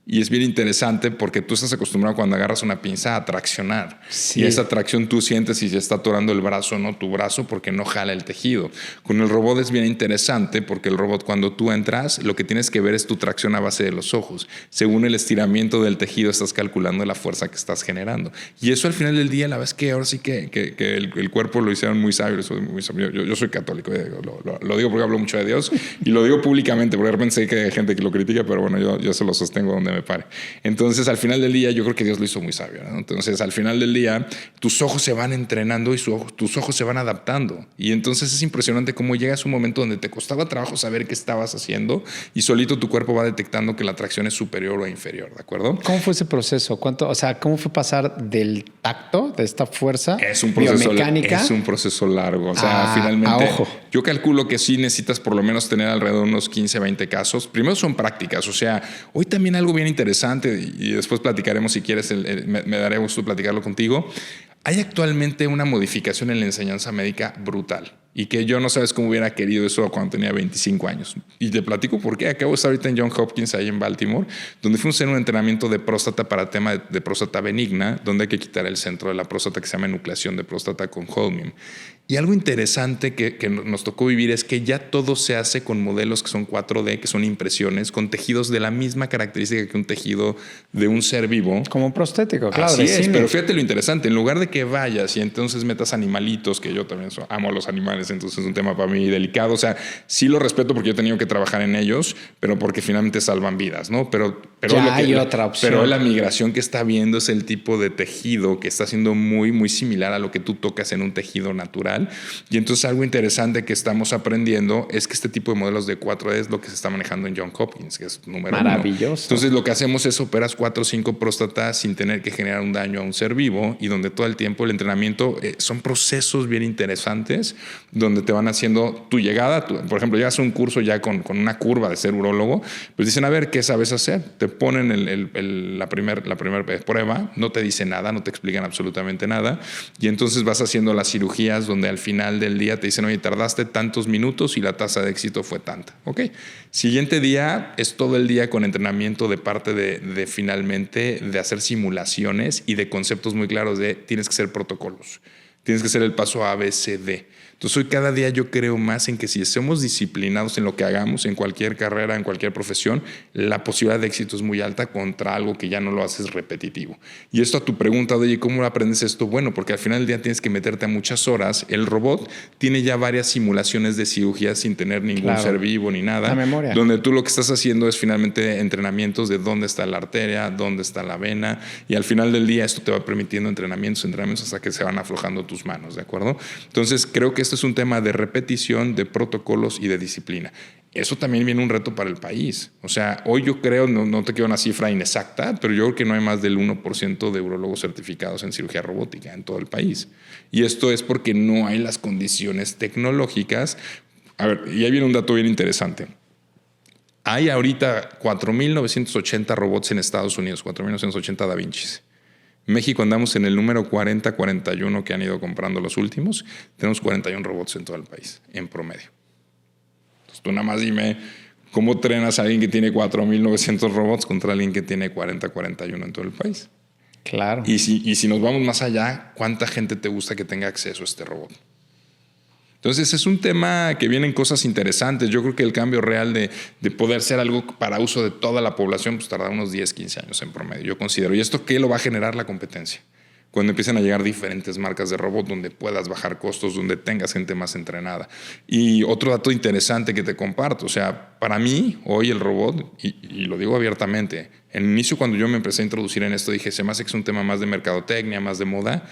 Y es bien interesante porque tú estás acostumbrado cuando agarras una pinza a traccionar. Sí. Y esa tracción tú sientes si se está atorando el brazo o no tu brazo porque no jala el tejido. Con el robot es bien interesante porque el robot, cuando tú entras, lo que tienes que ver es tu tracción a base de los ojos. Según el estiramiento del tejido estás calculando la fuerza que estás generando. Y eso al final del día, la verdad es que ahora sí que el cuerpo lo hicieron muy sabio. Yo soy católico, lo digo porque hablo mucho de Dios y lo digo públicamente porque de repente sé que hay gente que lo critica, pero bueno, yo se lo sostengo donde me pare. Entonces, al final del día, yo creo que Dios lo hizo muy sabio, ¿no? Entonces, al final del día, tus ojos se van entrenando y tus ojos se van adaptando. Y entonces es impresionante cómo llegas a un momento donde te costaba trabajo saber qué estabas haciendo y solito tu cuerpo va detectando que la tracción es superior o inferior, ¿de acuerdo? ¿Cómo fue ese proceso? ¿Cómo fue pasar del tacto, de esta fuerza biomecánica? Es un proceso largo. O sea, finalmente, ojo. Yo calculo que sí necesitas por lo menos tener alrededor de unos 15, 20 casos. Primero son prácticas. O sea, hoy también algo bien interesante, y después platicaremos si quieres, me daré gusto platicarlo contigo. Hay actualmente una modificación en la enseñanza médica brutal y que yo no sabes cómo hubiera querido eso cuando tenía 25 años. Y te platico por qué. Acabo de estar ahorita en Johns Hopkins, ahí en Baltimore, donde fuimos a hacer un entrenamiento de próstata para tema de próstata benigna, donde hay que quitar el centro de la próstata que se llama enucleación de próstata con Holmium. Y algo interesante que nos tocó vivir es que ya todo se hace con modelos que son 4D, que son impresiones, con tejidos de la misma característica que un tejido de un ser vivo. Como un prostético, claro. Así es, pero fíjate lo interesante. En lugar de que vayas y entonces metas animalitos, que yo también amo a los animales, entonces es un tema para mí delicado. O sea, sí lo respeto porque yo he tenido que trabajar en ellos, pero porque finalmente salvan vidas, ¿no? Pero ya hay otra opción. Pero la migración que está viendo es el tipo de tejido que está siendo muy, muy similar a lo que tú tocas en un tejido natural. Y entonces algo interesante que estamos aprendiendo es que este tipo de modelos de 4D es lo que se está manejando en Johns Hopkins, que es número 1. Maravilloso. Entonces lo que hacemos es operas 4 o 5 próstatas sin tener que generar un daño a un ser vivo, y donde todo el tiempo el entrenamiento son procesos bien interesantes donde te van haciendo tu llegada. Por ejemplo, llegas a un curso ya con una curva de ser urólogo, pues dicen, a ver, ¿qué sabes hacer? Te ponen la primera prueba, no te dicen nada, no te explican absolutamente nada, y entonces vas haciendo las cirugías donde al final del día te dicen, oye, tardaste tantos minutos y la tasa de éxito fue tanta. Ok. Siguiente día es todo el día con entrenamiento de parte de finalmente de hacer simulaciones y de conceptos muy claros de tienes que hacer protocolos. Tienes que hacer el paso A, B, C, D. Entonces hoy cada día yo creo más en que si somos disciplinados en lo que hagamos, en cualquier carrera, en cualquier profesión, la posibilidad de éxito es muy alta contra algo que ya no lo haces repetitivo. Y esto a tu pregunta de, oye, ¿cómo aprendes esto? Bueno, porque al final del día tienes que meterte a muchas horas. El robot tiene ya varias simulaciones de cirugía sin tener ningún ser vivo ni nada. La memoria. Donde tú lo que estás haciendo es finalmente entrenamientos de dónde está la arteria, dónde está la vena, y al final del día esto te va permitiendo entrenamientos hasta que se van aflojando tus manos, ¿de acuerdo? Entonces creo que esto es un tema de repetición, de protocolos y de disciplina. Eso también viene un reto para el país. O sea, hoy yo creo, no te quiero una cifra inexacta, pero yo creo que no hay más del 1% de urólogos certificados en cirugía robótica en todo el país. Y esto es porque no hay las condiciones tecnológicas. A ver, y ahí viene un dato bien interesante. Hay ahorita 4.980 robots en Estados Unidos, 4.980 Da Vincis. México andamos en el número 40, 41 que han ido comprando los últimos. Tenemos 41 robots en todo el país, en promedio. Entonces tú nada más dime cómo trenas a alguien que tiene 4.900 robots contra alguien que tiene 40, 41 en todo el país. Claro. Y si nos vamos más allá, ¿cuánta gente te gusta que tenga acceso a este robot? Entonces es un tema que vienen cosas interesantes. Yo creo que el cambio real de poder ser algo para uso de toda la población pues tarda unos 10, 15 años en promedio, yo considero. ¿Y esto qué lo va a generar? La competencia. Cuando empiezan a llegar diferentes marcas de robot donde puedas bajar costos, donde tengas gente más entrenada. Y otro dato interesante que te comparto, o sea, para mí hoy el robot, y lo digo abiertamente, en el inicio cuando yo me empecé a introducir en esto dije, se me hace que es un tema más de mercadotecnia, más de moda.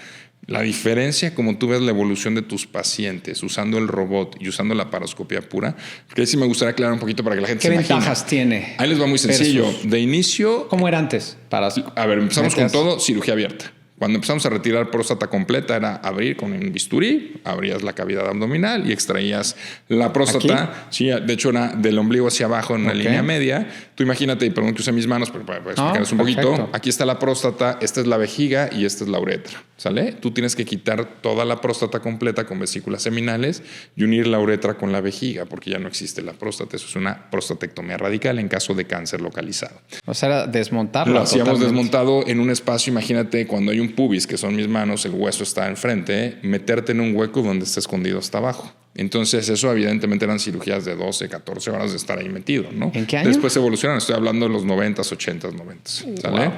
La diferencia, como tú ves la evolución de tus pacientes usando el robot y usando la laparoscopia pura, porque ahí sí me gustaría aclarar un poquito para que la gente se imagine. ¿Qué ventajas tiene? Ahí les va muy sencillo. De inicio... ¿Cómo era antes? A ver, empezamos con todo, cirugía abierta. Cuando empezamos a retirar próstata completa era abrir con un bisturí, abrías la cavidad abdominal y extraías la próstata. ¿Aquí? Sí, de hecho era del ombligo hacia abajo en una línea media. Tú imagínate, y perdón que use mis manos, pero para explicarles un poquito. Aquí está la próstata, esta es la vejiga y esta es la uretra. ¿Sale? Tú tienes que quitar toda la próstata completa con vesículas seminales y unir la uretra con la vejiga porque ya no existe la próstata. Eso es una prostatectomía radical en caso de cáncer localizado. O sea, era desmontarlo. Lo hacíamos desmontado en un espacio. Imagínate cuando hay un pubis, que son mis manos, el hueso está enfrente, meterte en un hueco donde está escondido hasta abajo. Entonces eso evidentemente eran cirugías de 12, 14 horas de estar ahí metido, ¿no? ¿En qué año? Después evolucionaron, estoy hablando de los 90s, 80s, 90s, ¿sale? Wow.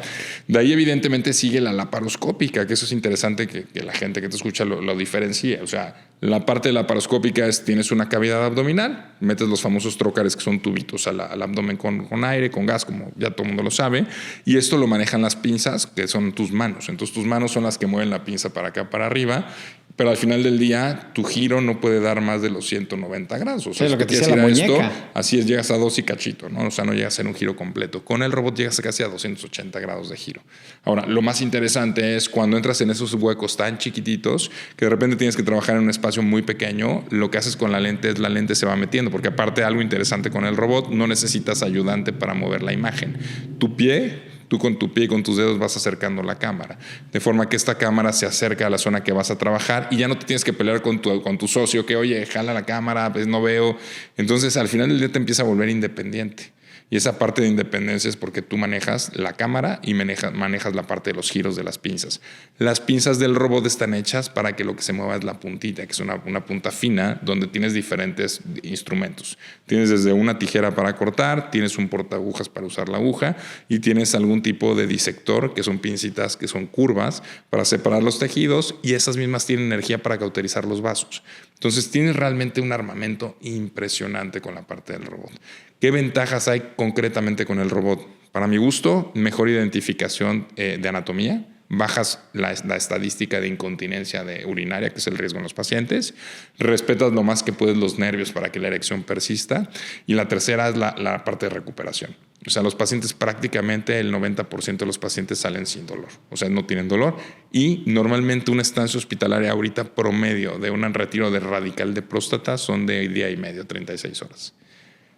De ahí evidentemente sigue la laparoscópica, que eso es interesante que la gente que te escucha lo diferencie. O sea, la parte de laparoscópica es, tienes una cavidad abdominal, metes los famosos trócares que son tubitos al abdomen con aire, con gas, como ya todo el mundo lo sabe, y esto lo manejan las pinzas, que son tus manos. Entonces tus manos son las que mueven la pinza para acá, para arriba, pero al final del día tu giro no puede dar más de los 190 grados. O sea, sí, lo que te decía la muñeca. Esto, así es, llegas a 2 y cachito, ¿no? O sea, no llegas a hacer un giro completo. Con el robot llegas casi a 280 grados de giro. Ahora, lo más interesante es cuando entras en esos huecos tan chiquititos que de repente tienes que trabajar en un espacio muy pequeño, lo que haces con la lente es la lente se va metiendo, porque aparte algo interesante con el robot, no necesitas ayudante para mover la imagen. Tú con tu pie y con tus dedos vas acercando la cámara, de forma que esta cámara se acerca a la zona que vas a trabajar y ya no te tienes que pelear con tu socio que, oye, jala la cámara, pues no veo. Entonces, al final del día te empieza a volver independiente. Y esa parte de independencia es porque tú manejas la cámara y manejas la parte de los giros de las pinzas. Las pinzas del robot están hechas para que lo que se mueva es la puntita, que es una punta fina donde tienes diferentes instrumentos. Tienes desde una tijera para cortar, tienes un portaagujas para usar la aguja y tienes algún tipo de disector, que son pincitas que son curvas para separar los tejidos, y esas mismas tienen energía para cauterizar los vasos. Entonces tienes realmente un armamento impresionante con la parte del robot. ¿Qué ventajas hay concretamente con el robot? Para mi gusto, mejor identificación de anatomía, bajas la estadística de incontinencia urinaria, que es el riesgo en los pacientes, respetas lo más que puedes los nervios para que la erección persista, y la tercera es la parte de recuperación. O sea, los pacientes, prácticamente el 90% de los pacientes salen sin dolor. O sea, no tienen dolor. Y normalmente una estancia hospitalaria ahorita promedio de un retiro de radical de próstata son de día y medio, 36 horas.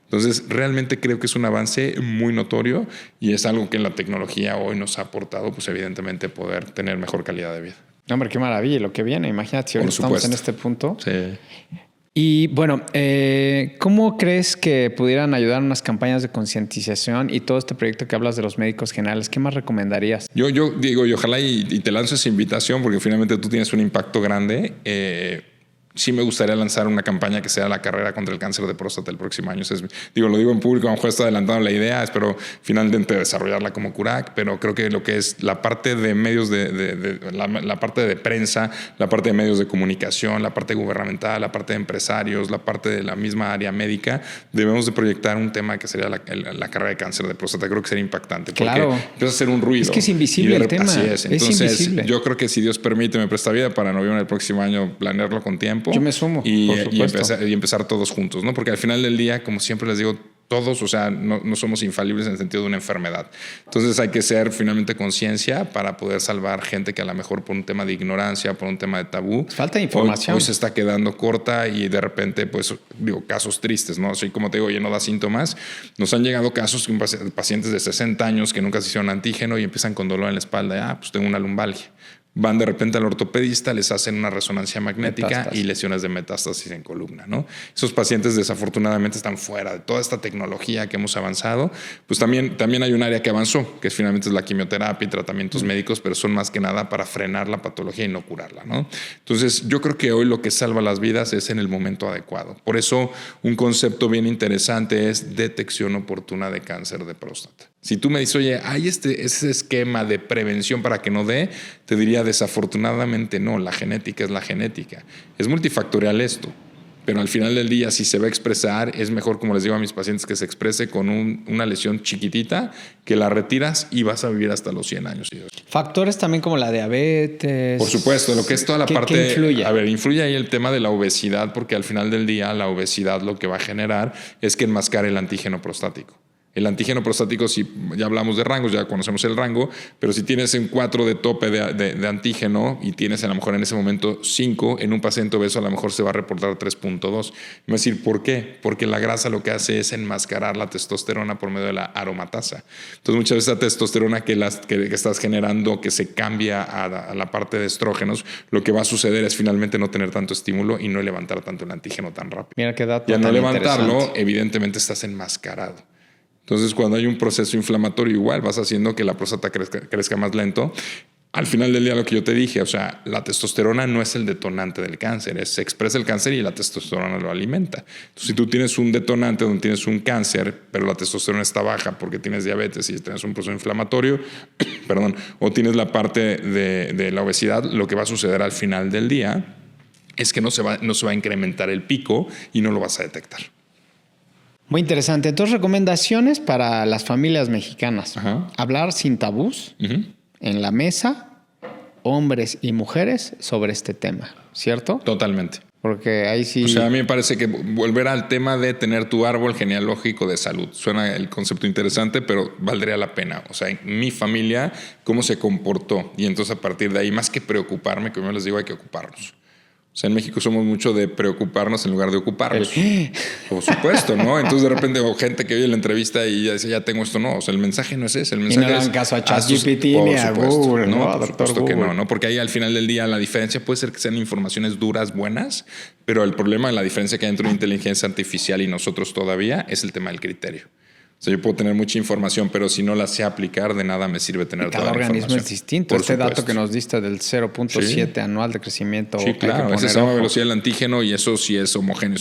Entonces, realmente creo que es un avance muy notorio y es algo que la tecnología hoy nos ha aportado, pues evidentemente poder tener mejor calidad de vida. Hombre, qué maravilla lo que viene. Imagínate si hoy estamos en este punto. Sí. Y bueno, ¿cómo crees que pudieran ayudar unas campañas de concientización y todo este proyecto que hablas de los médicos generales? ¿Qué más recomendarías? Yo digo, y ojalá y te lanzo esa invitación porque finalmente tú tienes un impacto grande. Sí me gustaría lanzar una campaña que sea la carrera contra el cáncer de próstata el próximo año. Lo digo en público, a lo mejor está adelantando la idea, espero finalmente desarrollarla como CURAC, pero creo que lo que es la parte de medios la parte de prensa, la parte de medios de comunicación, la parte gubernamental, la parte de empresarios, la parte de la misma área médica, debemos de proyectar un tema que sería la carrera de cáncer de próstata. Creo que sería impactante. Claro. Porque empieza a ser un ruido. Es que es invisible el tema. Así es. Entonces, invisible. Yo creo que si Dios permite, me presta vida para noviembre del próximo año planearlo con tiempo. Yo me sumo, y por empezar todos juntos, ¿no? Porque al final del día, como siempre les digo, todos, o sea, no somos infalibles en el sentido de una enfermedad. Entonces hay que ser finalmente conciencia para poder salvar gente que a lo mejor por un tema de ignorancia, por un tema de tabú, falta de información. Hoy se está quedando corta y de repente, pues, casos tristes, ¿no? Así como te digo, no da síntomas. Nos han llegado casos de pacientes de 60 años que nunca se hicieron antígeno y empiezan con dolor en la espalda. Pues tengo una lumbalgia. van de repente al ortopedista, les hacen una resonancia magnética Metástasis. y lesiones de metástasis en columna, ¿no? Esos pacientes desafortunadamente están fuera de toda esta tecnología que hemos avanzado. Pues también hay un área que avanzó, que finalmente es la quimioterapia y tratamientos médicos, pero son más que nada para frenar la patología y no curarla, ¿no? Entonces, yo creo que hoy lo que salva las vidas es en el momento adecuado. Por eso, un concepto bien interesante es detección oportuna de cáncer de próstata. Si tú me dices, oye, ¿hay ese esquema de prevención para que no dé? Te diría, desafortunadamente no, la genética es la genética. Es multifactorial esto, pero al final del día, si se va a expresar, es mejor, como les digo a mis pacientes, que se exprese con una lesión chiquitita, que la retiras y vas a vivir hasta los 100 años. Factores también como la diabetes. Por supuesto, lo que es toda la parte... ¿Qué influye? A ver, influye ahí el tema de la obesidad, porque al final del día la obesidad lo que va a generar es que enmascare el antígeno prostático. El antígeno prostático, si ya hablamos de rangos, ya conocemos el rango, pero si tienes un 4 de tope de antígeno y tienes a lo mejor en ese momento 5, en un paciente obeso a lo mejor se va a reportar 3.2. Me va a decir, ¿por qué? Porque la grasa lo que hace es enmascarar la testosterona por medio de la aromatasa. Entonces muchas veces la testosterona que estás generando, que se cambia a la parte de estrógenos, lo que va a suceder es finalmente no tener tanto estímulo y no levantar tanto el antígeno tan rápido. Mira qué dato Y al no tan levantarlo, interesante. evidentemente estás enmascarado. Entonces, cuando hay un proceso inflamatorio igual, vas haciendo que la próstata crezca más lento. Al final del día, lo que yo te dije, o sea, la testosterona no es el detonante del cáncer, se expresa el cáncer y la testosterona lo alimenta. Entonces, si tú tienes un detonante donde tienes un cáncer, pero la testosterona está baja porque tienes diabetes y tienes un proceso inflamatorio, perdón, o tienes la parte de la obesidad, lo que va a suceder al final del día es que no se va a incrementar el pico y no lo vas a detectar. Muy interesante. Entonces, recomendaciones para las familias mexicanas. Ajá. Hablar sin tabús en la mesa, hombres y mujeres, sobre este tema, ¿cierto? Totalmente. Porque ahí sí... O sea, a mí me parece que volver al tema de tener tu árbol genealógico de salud. Suena el concepto interesante, pero valdría la pena. O sea, en mi familia, cómo se comportó. Y entonces a partir de ahí, más que preocuparme, como yo les digo, hay que ocuparnos. O sea, en México somos mucho de preocuparnos en lugar de ocuparnos. Por supuesto, ¿no? Entonces de repente o gente que oye la entrevista y ya dice, ya tengo esto. No, o sea, el mensaje no es ese. El mensaje y no le dan caso a ChatGPT ni a Google, ¿no? Por supuesto que no, porque ahí al final del día la diferencia puede ser que sean informaciones duras, buenas, pero el problema de la diferencia que hay entre una inteligencia artificial y nosotros todavía es el tema del criterio. O sea, yo puedo tener mucha información, pero si no la sé aplicar, de nada me sirve tener toda la información. Cada organismo es distinto. Por este supuesto. dato que nos diste del 0.7 anual de crecimiento. Sí, claro. Esa es la ojo. velocidad del antígeno y eso sí es homogéneo.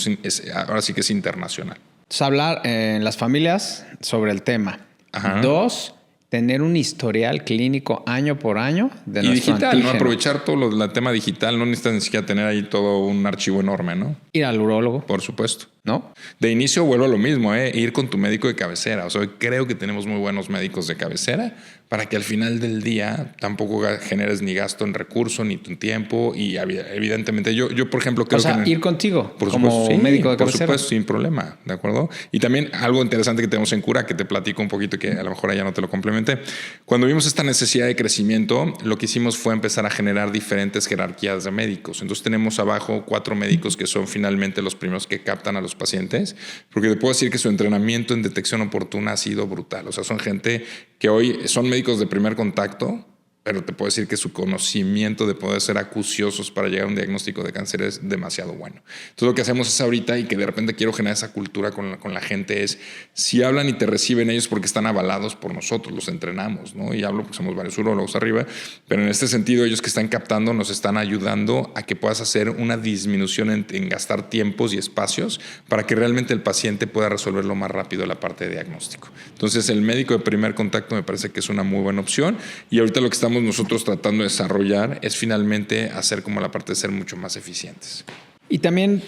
Ahora sí que es internacional. Entonces, hablar en las familias sobre el tema. Ajá. 2, tener un historial clínico año por año de Y nuestro digital, antígeno. ¿no? Aprovechar todo el tema digital. No necesitas ni siquiera tener ahí todo un archivo enorme, ¿no? Ir al urólogo, Por supuesto. ¿no? De inicio vuelvo a lo mismo, ir con tu médico de cabecera. O sea, creo que tenemos muy buenos médicos de cabecera para que al final del día tampoco generes ni gasto en recurso ni tu tiempo. Y evidentemente yo por ejemplo, creo o sea, que... ir contigo por como supuesto, sí, médico de cabecera. Por supuesto, sin problema, ¿de acuerdo? Y también algo interesante que tenemos en Cura, que te platico un poquito, que a lo mejor allá no te lo complementé. Cuando vimos esta necesidad de crecimiento, lo que hicimos fue empezar a generar diferentes jerarquías de médicos. Entonces tenemos abajo 4 médicos que son finalmente los primeros que captan a los pacientes, porque te puedo decir que su entrenamiento en detección oportuna ha sido brutal. O sea, son gente que hoy son médicos de primer contacto, pero te puedo decir que su conocimiento de poder ser acuciosos para llegar a un diagnóstico de cáncer es demasiado bueno. Entonces lo que hacemos es ahorita, y que de repente quiero generar esa cultura con la gente, es si hablan y te reciben ellos porque están avalados por nosotros, los entrenamos, ¿no? Y hablo porque somos varios urólogos arriba, pero en este sentido ellos que están captando nos están ayudando a que puedas hacer una disminución en gastar tiempos y espacios para que realmente el paciente pueda resolverlo más rápido la parte de diagnóstico. Entonces el médico de primer contacto me parece que es una muy buena opción, y ahorita lo que estamos nosotros tratando de desarrollar es finalmente hacer como la parte de ser mucho más eficientes. Y también,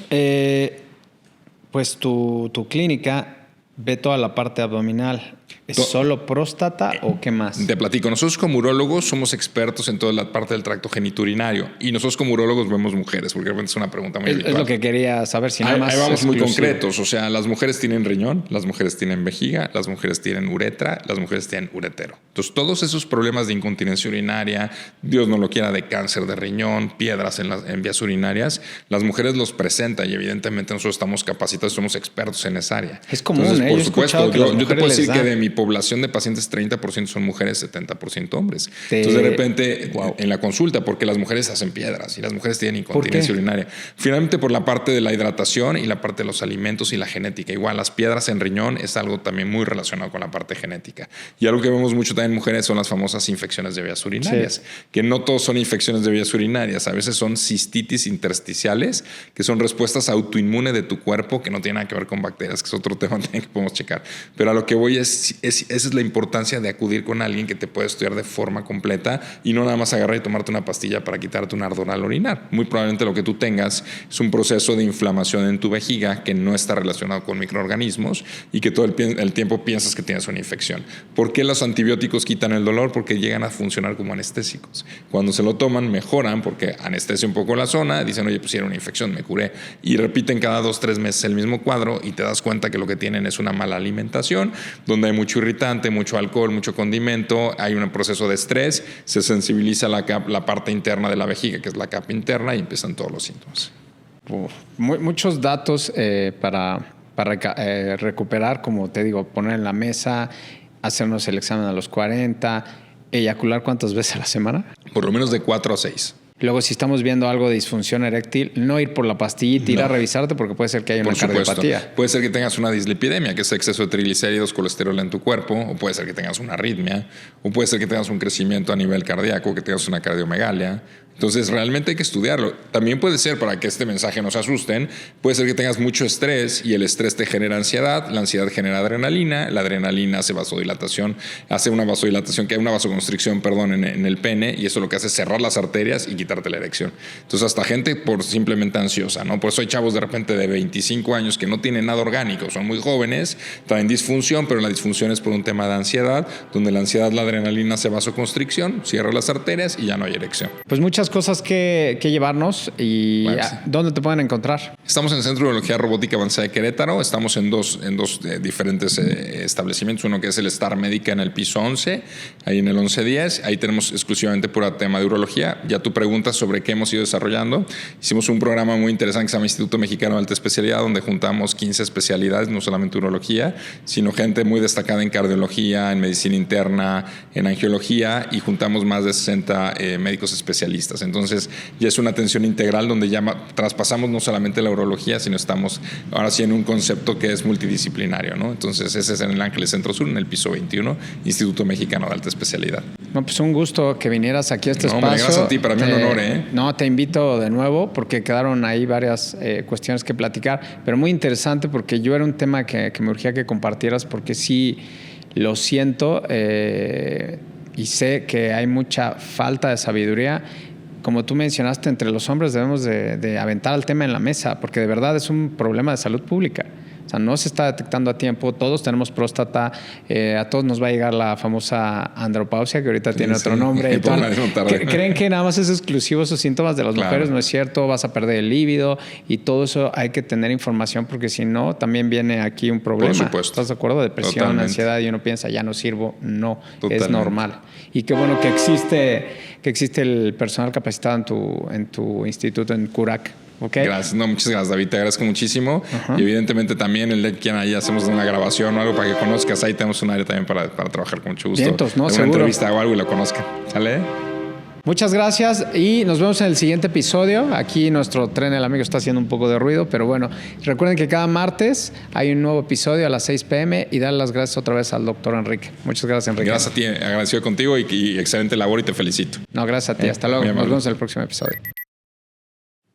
pues tu clínica ve toda la parte abdominal. ¿Es solo próstata o qué más? Te platico. Nosotros como urólogos somos expertos en toda la parte del tracto genitourinario, y nosotros como urólogos vemos mujeres, porque realmente es una pregunta muy habitual. Es lo que quería saber. Si nada más ahí vamos muy exclusivo. concretos. O sea, las mujeres tienen riñón, las mujeres tienen vejiga, las mujeres tienen uretra, las mujeres tienen uretero. Entonces, todos esos problemas de incontinencia urinaria, Dios no lo quiera, de cáncer de riñón, piedras en vías urinarias, las mujeres los presentan, y evidentemente nosotros estamos capacitados, somos expertos en esa área. Es común, Entonces, por yo he supuesto, escuchado que las yo te mujeres puedo decir les que da. mi población de pacientes 30% son mujeres, 70% hombres. Entonces, de repente, en la consulta, porque las mujeres hacen piedras y las mujeres tienen incontinencia urinaria. Finalmente, por la parte de la hidratación y la parte de los alimentos y la genética. Igual, las piedras en riñón es algo también muy relacionado con la parte genética. Y algo que vemos mucho también en mujeres son las famosas infecciones de vías urinarias, que no todos son infecciones de vías urinarias, a veces son cistitis intersticiales, que son respuestas autoinmunes de tu cuerpo que no tienen nada que ver con bacterias, que es otro tema también que podemos checar. Pero a lo que voy esa es la importancia de acudir con alguien que te puede estudiar de forma completa y no nada más agarrar y tomarte una pastilla para quitarte un ardor al orinar. Muy probablemente lo que tú tengas es un proceso de inflamación en tu vejiga que no está relacionado con microorganismos y que todo el tiempo piensas que tienes una infección. ¿Por qué los antibióticos quitan el dolor? Porque llegan a funcionar como anestésicos. Cuando se lo toman, mejoran porque anestesia un poco la zona, dicen, oye, pues si era una infección, me curé. Y repiten cada 2-3 meses el mismo cuadro y te das cuenta que lo que tienen es una mala alimentación, donde hay mucho irritante, mucho alcohol, mucho condimento, hay un proceso de estrés, se sensibiliza la parte interna de la vejiga, que es la capa interna, y empiezan todos los síntomas. Muchos datos para recuperar, como te digo, poner en la mesa, hacernos el examen a los 40, eyacular ¿cuántas veces a la semana? Por lo menos de 4 a 6. Luego, si estamos viendo algo de disfunción eréctil, no ir por la pastillita, ir a revisarte porque puede ser que haya una cardiopatía. Puede ser que tengas una dislipidemia, que es exceso de triglicéridos, colesterol en tu cuerpo, o puede ser que tengas una arritmia, o puede ser que tengas un crecimiento a nivel cardíaco, que tengas una cardiomegalia. Entonces, realmente hay que estudiarlo. También puede ser, para que este mensaje no se asusten, puede ser que tengas mucho estrés y el estrés te genera ansiedad, la ansiedad genera adrenalina, la adrenalina hace vasodilatación, que hay una vasoconstricción, en el pene, y eso lo que hace es cerrar las arterias y quitarte la erección. Entonces, hasta gente por simplemente ansiosa, ¿no? Por eso hay chavos de repente de 25 años que no tienen nada orgánico, son muy jóvenes, traen disfunción, pero la disfunción es por un tema de ansiedad, donde la ansiedad, la adrenalina hace vasoconstricción, cierra las arterias y ya no hay erección. Pues muchas cosas que llevarnos y bueno, sí. ¿Dónde te pueden encontrar? Estamos en el Centro de Urología Robótica Avanzada de Querétaro, estamos en dos diferentes establecimientos, uno que es el Star Médica en el piso 11, ahí en el 1110, ahí tenemos exclusivamente pura tema de urología. Ya tú preguntas sobre qué hemos ido desarrollando. Hicimos un programa muy interesante que se llama Instituto Mexicano de Alta Especialidad, donde juntamos 15 especialidades, no solamente urología, sino gente muy destacada en cardiología, en medicina interna, en angiología, y juntamos más de 60 médicos especialistas. Entonces ya es una atención integral donde ya traspasamos no solamente la urología, sino estamos ahora sí en un concepto que es multidisciplinario, ¿no? Entonces ese es en el Ángeles Centro Sur, en el piso 21, Instituto Mexicano de Alta Especialidad. No, pues un gusto que vinieras aquí a este espacio. Gracias a ti, para mí un honor, ¿eh? No, te invito de nuevo porque quedaron ahí varias cuestiones que platicar, pero muy interesante porque yo era un tema que me urgía que compartieras porque sí lo siento y sé que hay mucha falta de sabiduría. Como tú mencionaste, entre los hombres debemos de aventar el tema en la mesa porque de verdad es un problema de salud pública. O sea, no se está detectando a tiempo, todos tenemos próstata, a todos nos va a llegar la famosa andropausia, que ahorita tiene otro nombre. Creen que nada más es exclusivo esos síntomas de las mujeres, no es cierto, vas a perder el líbido y todo eso hay que tener información porque si no, también viene aquí un problema. Por supuesto. ¿Estás de acuerdo? Depresión, ansiedad y uno piensa, ya no sirvo. No, es normal. Y qué bueno que existe el personal capacitado en tu instituto, en CURAC. Okay. Gracias, muchas gracias, David, te agradezco muchísimo. Y evidentemente también el de quien ahí hacemos una grabación o algo para que conozcas, ahí tenemos un área también para trabajar con mucho gusto. Vientos, ¿no? Una entrevista o algo y lo conozcan. ¿Sale? Muchas gracias y nos vemos en el siguiente episodio. Aquí nuestro tren El Amigo está haciendo un poco de ruido, pero bueno, recuerden que cada martes hay un nuevo episodio a las 6 p.m. y darle las gracias otra vez al doctor Enrique. Muchas gracias, Enrique. Gracias a ti, agradecido contigo y excelente labor y te felicito. No, gracias a ti. Hasta luego. Nos vemos en el próximo episodio.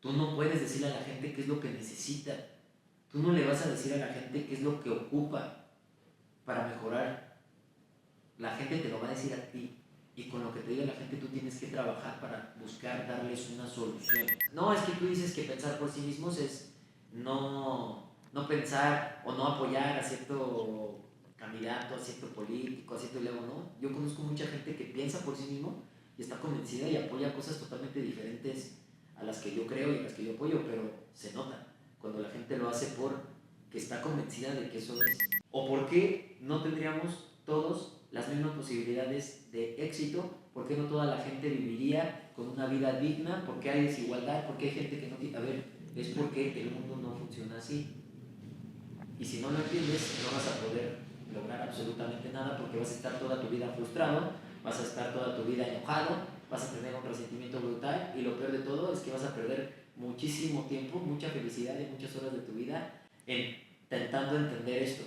Tú no puedes decirle a la gente qué es lo que necesita. Tú no le vas a decir a la gente qué es lo que ocupa para mejorar. La gente te lo va a decir a ti. Y con lo que te diga la gente, tú tienes que trabajar para buscar darles una solución. No, es que tú dices que pensar por sí mismos es no pensar o no apoyar a cierto candidato, a cierto político, a cierto lego, ¿no? Yo conozco mucha gente que piensa por sí mismo y está convencida y apoya cosas totalmente diferentes a las que yo creo y a las que yo apoyo, pero se nota cuando la gente lo hace porque está convencida de que eso es. ¿O por qué no tendríamos todos las mismas posibilidades de éxito? ¿Por qué no toda la gente viviría con una vida digna? ¿Por qué hay desigualdad? ¿Por qué hay gente que no tiene? A ver, es porque el mundo no funciona así. Y si no lo entiendes, no vas a poder lograr absolutamente absolutamente nada porque vas a estar toda tu vida frustrado, vas a estar toda tu vida enojado, vas a tener un resentimiento brutal y lo peor de todo es que vas a perder muchísimo tiempo, mucha felicidad y muchas horas de tu vida intentando entender esto.